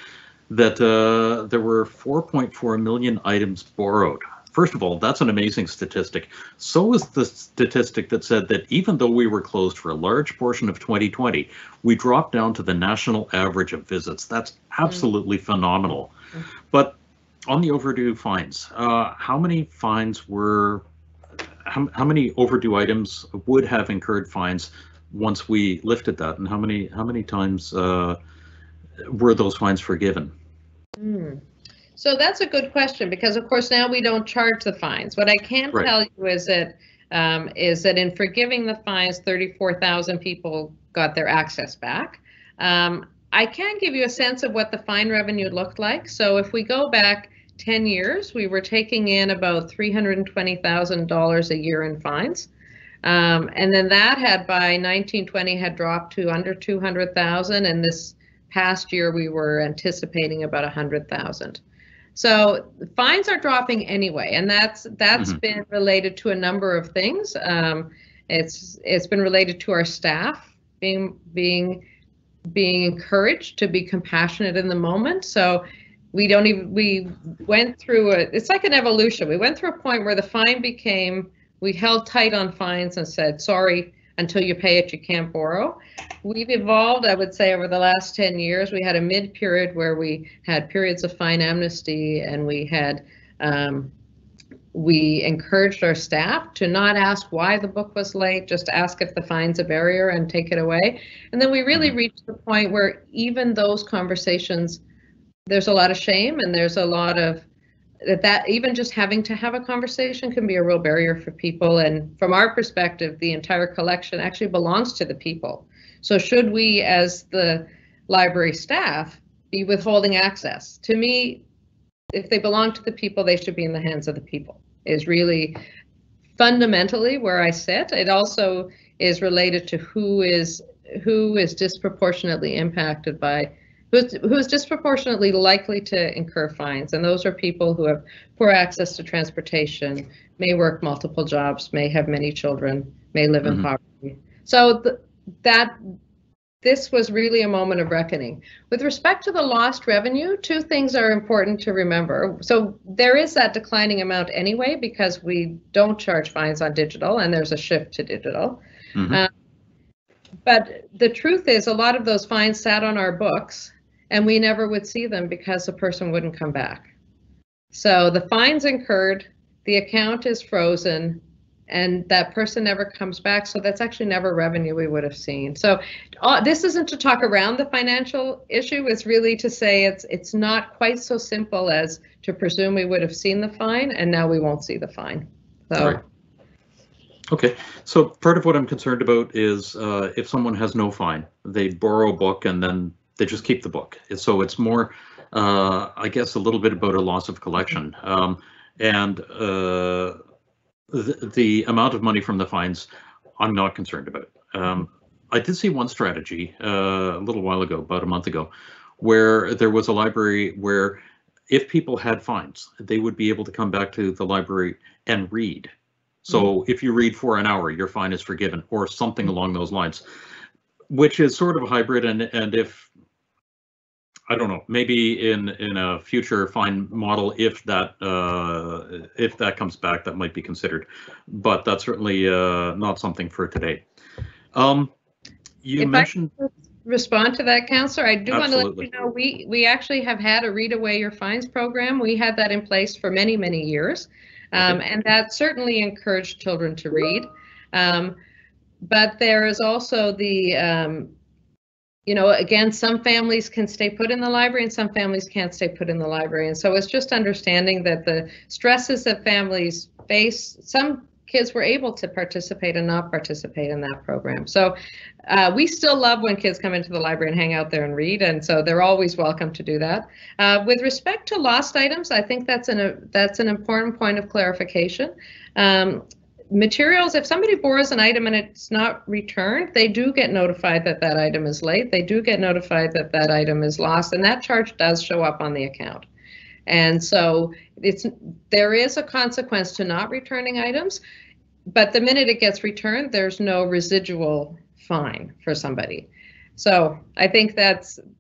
[SPEAKER 1] that there were 4.4 million items borrowed. First of all, that's an amazing statistic. So is the statistic that said that even though we were closed for a large portion of 2020, we dropped down to the national average of visits. That's absolutely phenomenal. But on the overdue fines, how many fines were, how many overdue items would have incurred fines once we lifted that, and how many times were those fines forgiven?
[SPEAKER 17] So that's a good question, because of course now we don't charge the fines. What I can tell you is that in forgiving the fines, 34,000 people got their access back. I can give you a sense of what the fine revenue looked like. So if we go back 10 years, we were taking in about $320,000 a year in fines. And then that had by 1920 had dropped to under 200,000, and this past year we were anticipating about 100,000. So fines are dropping anyway, and that's been related to a number of things. It's been related to our staff being encouraged to be compassionate in the moment. So we went through it's like an evolution. We went through a point where the fine became, we held tight on fines and said, sorry, until you pay it, you can't borrow. We've evolved, I would say, over the last 10 years. We had a mid-period where we had periods of fine amnesty, and we had we encouraged our staff to not ask why the book was late, just ask if the fine's a barrier and take it away. And then we really reached the point where even those conversations, there's a lot of shame, and there's a lot of that even just having to have a conversation can be a real barrier for people. And from our perspective, the entire collection actually belongs to the people. So should we, as the library staff, be withholding access? To me, if they belong to the people, they should be in the hands of the people, is really fundamentally where I sit. It also is related to who is disproportionately impacted by, who is disproportionately likely to incur fines. And those are people who have poor access to transportation, may work multiple jobs, may have many children, may live in poverty. So this was really a moment of reckoning. With respect to the lost revenue, two things are important to remember. So there is that declining amount anyway, because we don't charge fines on digital, and there's a shift to digital. But the truth is, a lot of those fines sat on our books, and we never would see them because the person wouldn't come back. So the fines incurred, the account is frozen, and that person never comes back. So that's actually never revenue we would have seen. So this isn't to talk around the financial issue. It's really to say it's not quite so simple as to presume we would have seen the fine and now we won't see the fine. So.
[SPEAKER 1] Right. Okay, so part of what I'm concerned about is if someone has no fine, they borrow a book and then they just keep the book. So it's more, I guess, a little bit about a loss of collection. The amount of money from the fines, I'm not concerned about. I did see one strategy a little while ago, about a month ago, where there was a library where if people had fines, they would be able to come back to the library and read. So if you read for an hour, your fine is forgiven, or something along those lines, which is sort of a hybrid. And if, I don't know, maybe in a future fine model, if that comes back, that might be considered, but that's certainly not something for today. You mentioned.
[SPEAKER 17] I respond to that, Councillor, I do want to let you know we actually have had a Read Away Your Fines program. We had that in place for many, many years. And that certainly encouraged children to read. But there is also the, again, some families can stay put in the library and some families can't stay put in the library. And so it's just understanding that the stresses that families face, some kids were able to participate and not participate in that program. So we still love when kids come into the library and hang out there and read, and so they're always welcome to do that. With respect to lost items, I think that's an important point of clarification. Materials, if somebody borrows an item and it's not returned, they do get notified that that item is late. They do get notified that that item is lost, and that charge does show up on the account. And so there is a consequence to not returning items, but the minute it gets returned, there's no residual fine for somebody. So I think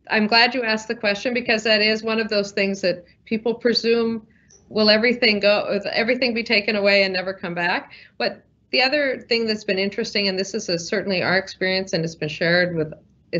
[SPEAKER 17] I'm glad you asked the question, because that is one of those things that people presume, will everything be taken away and never come back? But the other thing that's been interesting, and this is certainly our experience, and it's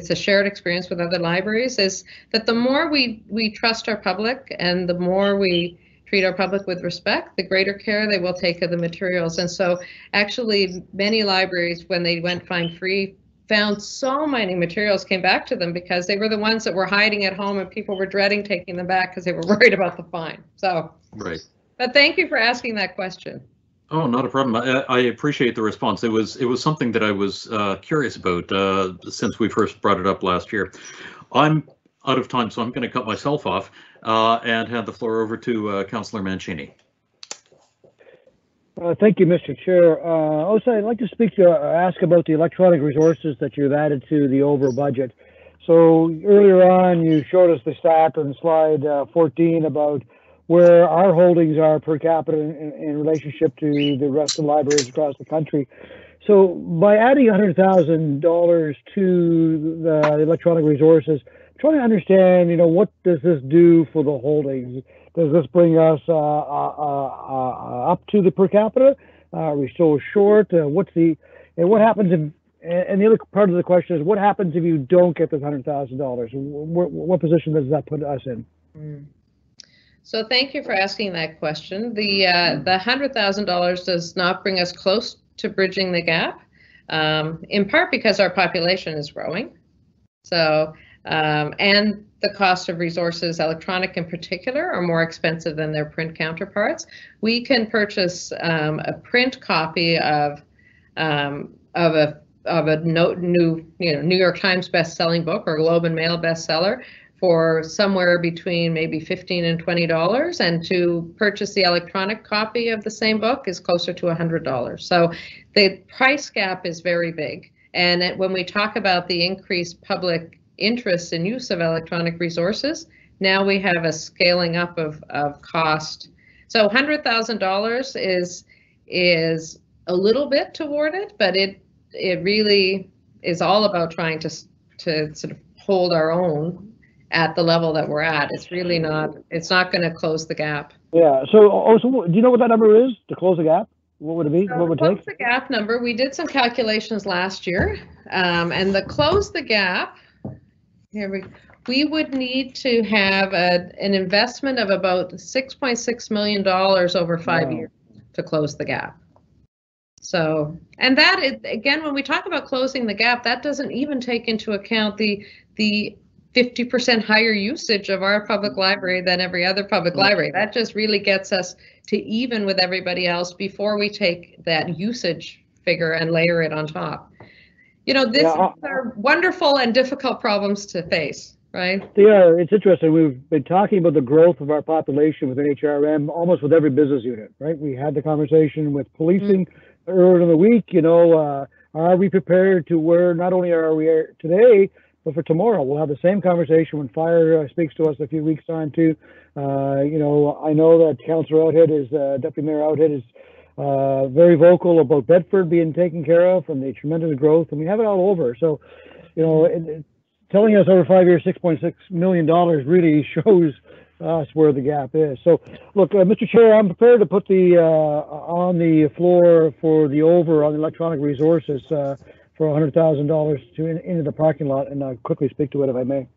[SPEAKER 17] a shared experience with other libraries, is that the more we trust our public and the more we treat our public with respect, the greater care they will take of the materials. And so actually many libraries, when they went fine free, found so many materials came back to them because they were the ones that were hiding at home and people were dreading taking them back because they were worried about the fine. So,
[SPEAKER 1] right.
[SPEAKER 17] But thank you for asking that question.
[SPEAKER 1] Oh, not a problem. I appreciate the response. It was something that I was curious about since we first brought it up last year. I'm out of time, so I'm going to cut myself off and hand the floor over to Councillor Mancini.
[SPEAKER 6] Thank you, Mr. Chair. Also, I'd like to ask about the electronic resources that you've added to the over budget. So earlier on, you showed us the stat on slide 14 about where our holdings are per capita in relationship to the rest of the libraries across the country. So by adding $100,000 to the electronic resources, I'm trying to understand, what does this do for the holdings? Does this bring us up to the per capita? Are we still short? What happens if? And the other part of the question is, what happens if you don't get this $100,000? What position does that put us in?
[SPEAKER 17] So thank you for asking that question. The $100,000 does not bring us close to bridging the gap, in part because our population is growing. So, and the cost of resources, electronic in particular, are more expensive than their print counterparts. We can purchase a print copy of a New York Times best-selling book or Globe and Mail bestseller for somewhere between maybe $15 and $20, and to purchase the electronic copy of the same book is closer to $100. So the price gap is very big. And when we talk about the increased public interest in use of electronic resources, now we have a scaling up of cost. So $100,000 is a little bit toward it, but it really is all about trying to sort of hold our own at the level that we're at. It's really not, it's not going to close the gap.
[SPEAKER 6] Yeah, so do you know what that number is to close the gap? What would it be?
[SPEAKER 17] So
[SPEAKER 6] what would it take?
[SPEAKER 17] The gap number, we did some calculations last year, and the close the gap, we would need to have an investment of about $6.6 million over 5 years to close the gap. So, and that is, again, when we talk about closing the gap, that doesn't even take into account the 50% higher usage of our public library than every other public library. That just really gets us to even with everybody else before we take that usage figure and layer it on top. These are wonderful and difficult problems to face, right?
[SPEAKER 6] Yeah, it's interesting. We've been talking about the growth of our population within HRM almost with every business unit, right? We had the conversation with policing earlier in the week, are we prepared to where not only are we today, but for tomorrow? We'll have the same conversation when fire speaks to us in a few weeks' time too. I know that Councillor Outhead Deputy Mayor Outhead is very vocal about Bedford being taken care of and the tremendous growth, and we have it all over. So, telling us over 5 years, $6.6 million really shows us where the gap is. So, look, Mr. Chair, I'm prepared to put on the floor for the over on electronic resources for $100,000 into the parking lot, and I'll quickly speak to it if I may.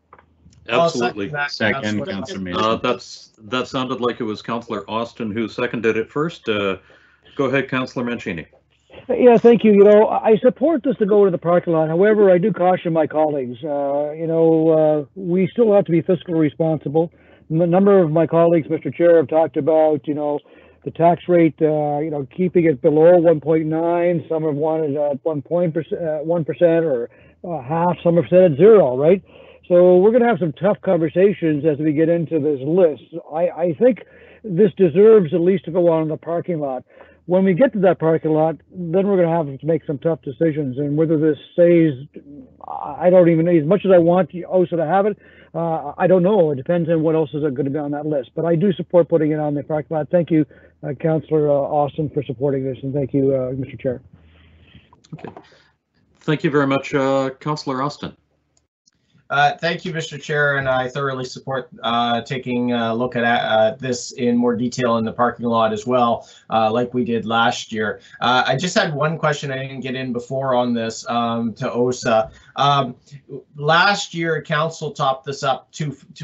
[SPEAKER 1] Absolutely.
[SPEAKER 7] Second, Councillor Mason.
[SPEAKER 1] That sounded like it was Councillor Austin who seconded it first. Go ahead, Councillor Mancini.
[SPEAKER 6] Yeah, thank you. I support this to go to the parking lot. However, I do caution my colleagues. We still have to be fiscally responsible. A number of my colleagues, Mr. Chair, have talked about, the tax rate, keeping it below 1.9. Some have wanted at 1% or half. Some have said at 0, right? So we're going to have some tough conversations as we get into this list. I think this deserves at least to go on in the parking lot. When we get to that parking lot, then we're going to have to make some tough decisions. And whether this stays, I don't even know. As much as I want OSA to have it, I don't know. It depends on what else is going to be on that list. But I do support putting it on the parking lot. Thank you, Councillor Austin, for supporting this. And thank you, Mr. Chair.
[SPEAKER 1] Okay. Thank you very much, Councillor Austin.
[SPEAKER 5] Thank you, Mr. Chair, and I thoroughly support taking a look at this in more detail in the parking lot as well, like we did last year. I just had one question I didn't get in before on this to OSA. Last year, council topped this up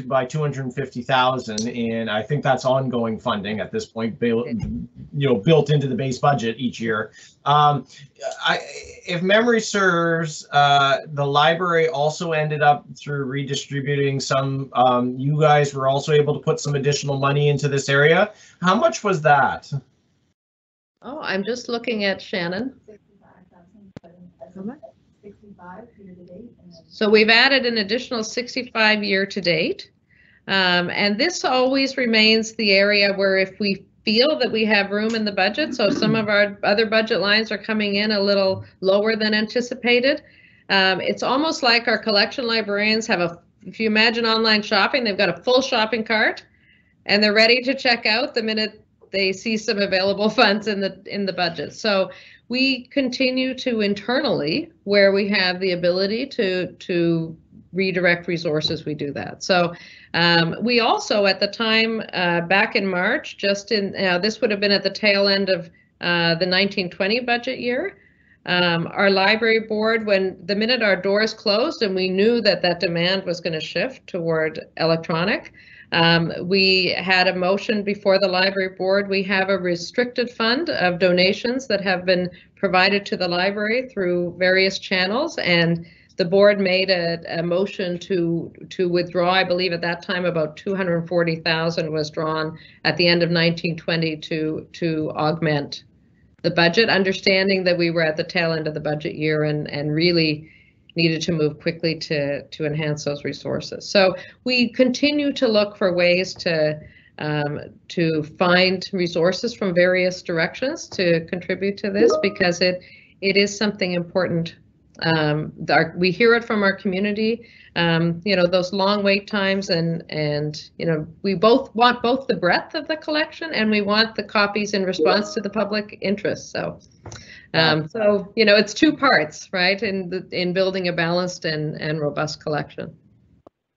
[SPEAKER 5] by 250,000, and I think that's ongoing funding at this point, built into the base budget each year. If memory serves, the library also ended up through redistributing some. You guys were also able to put some additional money into this area. How much was that?
[SPEAKER 17] Oh, I'm just looking at Shannon. So we've added an additional 65 year to date. And this always remains the area where if we feel that we have room in the budget, so some of our other budget lines are coming in a little lower than anticipated. It's almost like our collection librarians have if you imagine online shopping, they've got a full shopping cart and they're ready to check out the minute they see some available funds in the budget. So we continue to internally, where we have the ability to redirect resources, we do that. So we also, at the time back in March, this would have been at the tail end of the 1920 budget year, our library board, the minute our doors closed and we knew that demand was going to shift toward electronic, we had a motion before the library board. We have a restricted fund of donations that have been provided to the library through various channels, and the board made a motion to withdraw. I believe at that time about 240,000 was drawn at the end of 1920 to augment the budget, understanding that we were at the tail end of the budget year and really needed to move quickly to enhance those resources. So we continue to look for ways to find resources from various directions to contribute to this, because it is something important. We hear it from our community, those long wait times, and we both want both the breadth of the collection and we want the copies in response to the public interest. So it's two parts, right, in building a balanced and robust collection.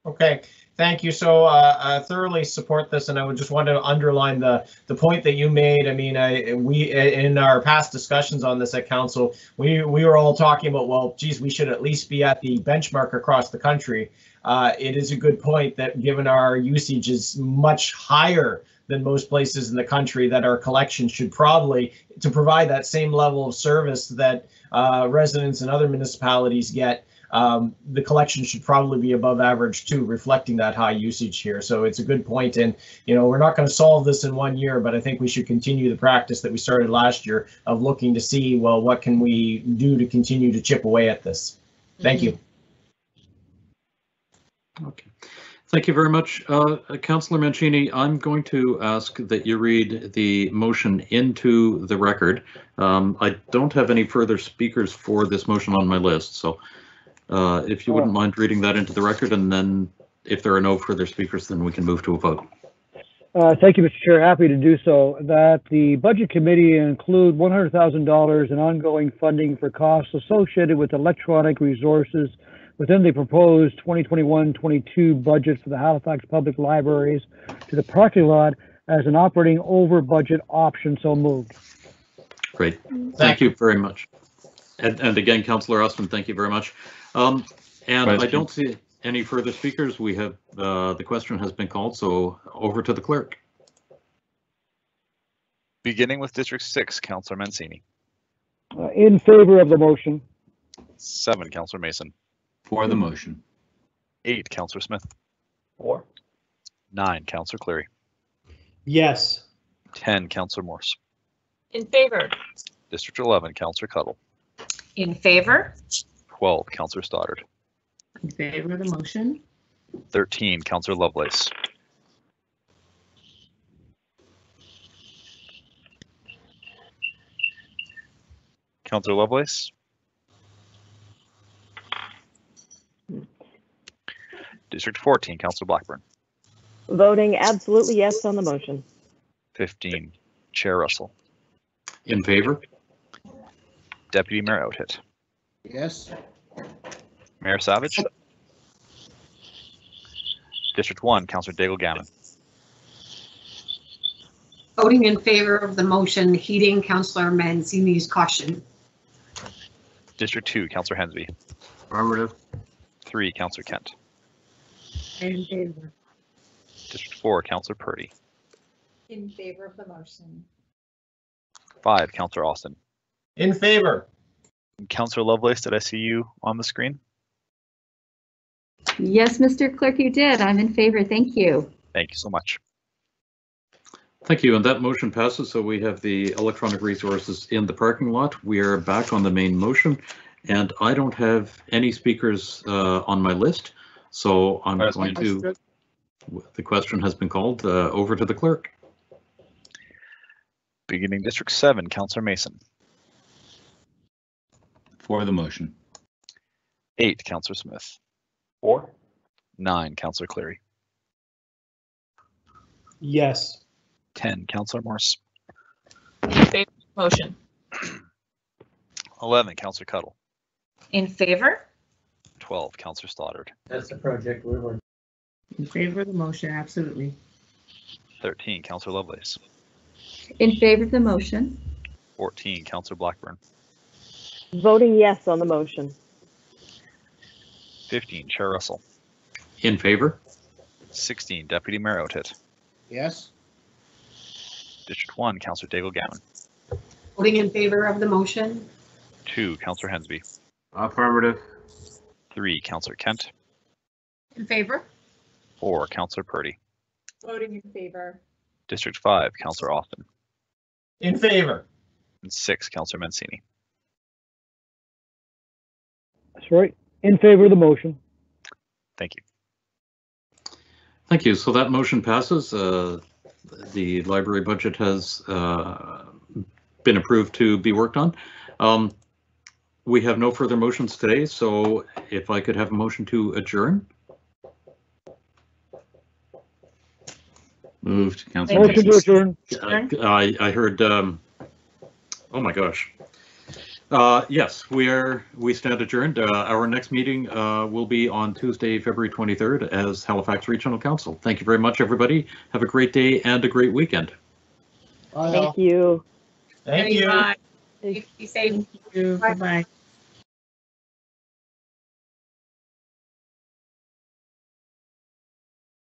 [SPEAKER 5] Okay, thank you. So I thoroughly support this, and I would just want to underline the point that you made. I mean, we in our past discussions on this at council, we were all talking about, well, geez, we should at least be at the benchmark across the country. It is a good point that given our usage is much higher than most places in the country, that our collection should probably, to provide that same level of service that residents in other municipalities get, the collection should probably be above average too, reflecting that high usage here. So it's a good point, and we're not going to solve this in 1 year, but I think we should continue the practice that we started last year of looking to see, well, what can we do to continue to chip away at this. Thank you.
[SPEAKER 1] Okay. Thank you very much. Councillor Mancini, I'm going to ask that you read the motion into the record. I don't have any further speakers for this motion on my list, so if you wouldn't mind reading that into the record, and then if there are no further speakers, then we can move to a vote.
[SPEAKER 6] Thank you, Mr. Chair. Happy to do so. That the Budget Committee include $100,000 in ongoing funding for costs associated with electronic resources within the proposed 2021-22 budget for the Halifax Public Libraries to the parking lot as an operating over budget option. So moved.
[SPEAKER 1] Great. Thank you very much. And again, Councillor Austin, thank you very much. And I don't see any further speakers. We have the question has been called, so over to the clerk.
[SPEAKER 19] Beginning with District 6, Councillor Mancini.
[SPEAKER 6] In favor of the motion.
[SPEAKER 19] 7, Councillor Mason.
[SPEAKER 7] For the motion.
[SPEAKER 19] 8, Councillor Smith.
[SPEAKER 5] 4.
[SPEAKER 19] 9, Councillor Cleary.
[SPEAKER 10] Yes.
[SPEAKER 19] 10, Councillor Morse.
[SPEAKER 11] In favor.
[SPEAKER 19] District 11, Councillor Cuttle.
[SPEAKER 12] In favor.
[SPEAKER 19] 12, Councillor Stoddard.
[SPEAKER 13] In favor of the motion.
[SPEAKER 19] 13, Councillor Lovelace. Councillor Lovelace. District 14, Councillor Blackburn.
[SPEAKER 15] Voting absolutely yes on the motion.
[SPEAKER 19] 15, Chair Russell.
[SPEAKER 1] In favor.
[SPEAKER 19] Deputy Mayor Outhit.
[SPEAKER 8] Yes.
[SPEAKER 19] Mayor Savage. District 1, Councillor Daigle Gammon.
[SPEAKER 2] Voting in favor of the motion, heeding Councillor Mancini's caution.
[SPEAKER 19] District 2, Councillor Hensby.
[SPEAKER 3] Affirmative.
[SPEAKER 19] 3, Councillor Kent.
[SPEAKER 18] In favor.
[SPEAKER 19] District 4, Councillor Purdy.
[SPEAKER 4] In favor of the motion.
[SPEAKER 19] 5, Councillor Austin.
[SPEAKER 5] In favor.
[SPEAKER 19] Councillor Lovelace, did I see you on the screen?
[SPEAKER 14] Yes, Mr. Clerk, you did. I'm in favor. Thank you.
[SPEAKER 19] Thank you so much.
[SPEAKER 1] Thank you, and that motion passes, so we have the electronic resources in the parking lot. We are back on the main motion, and I don't have any speakers on my list, so I'm going to, the question has been called, over to the clerk.
[SPEAKER 19] Beginning District 7, Councillor Mason.
[SPEAKER 7] For the motion.
[SPEAKER 19] 8, Councillor Smith.
[SPEAKER 9] 4.
[SPEAKER 19] 9, Councillor Cleary.
[SPEAKER 10] Yes.
[SPEAKER 19] 10, Councillor Morse.
[SPEAKER 11] In favor of the motion.
[SPEAKER 19] 11, Councillor Cuddle.
[SPEAKER 12] In favor?
[SPEAKER 19] 12, Councillor Stoddard.
[SPEAKER 10] That's the project we're working.
[SPEAKER 13] In favor of the motion, absolutely.
[SPEAKER 19] 13, Councillor Lovelace.
[SPEAKER 14] In favor of the motion.
[SPEAKER 19] 14, Councillor Blackburn.
[SPEAKER 15] Voting yes on the motion.
[SPEAKER 19] 15, Chair Russell.
[SPEAKER 1] In favor.
[SPEAKER 19] 16, Deputy Mayor Otit.
[SPEAKER 8] Yes.
[SPEAKER 19] District 1, Councillor Daigle Gammon.
[SPEAKER 2] Voting in favor of the motion.
[SPEAKER 19] 2, Councillor Hensby.
[SPEAKER 3] Affirmative.
[SPEAKER 19] 3, Councillor Kent.
[SPEAKER 4] In favor.
[SPEAKER 19] 4, Councillor Purdy.
[SPEAKER 4] Voting in favor.
[SPEAKER 19] District 5, Councillor Austin.
[SPEAKER 5] In favor.
[SPEAKER 19] And 6, Councillor Mancini.
[SPEAKER 6] That's right. In favor of the motion.
[SPEAKER 19] Thank you.
[SPEAKER 1] Thank you. So that motion passes. The library budget has been approved to be worked on. We have no further motions today, so if I could have a motion to adjourn.
[SPEAKER 7] Moved, Councillor.
[SPEAKER 6] Motion to adjourn.
[SPEAKER 1] I heard, oh my gosh. Yes, we stand adjourned. Our next meeting will be on Tuesday, February 23rd as Halifax Regional Council. Thank you very much, everybody. Have a great day and a great weekend.
[SPEAKER 15] Thank you.
[SPEAKER 5] Thank you.
[SPEAKER 4] Be safe.
[SPEAKER 13] Bye-bye.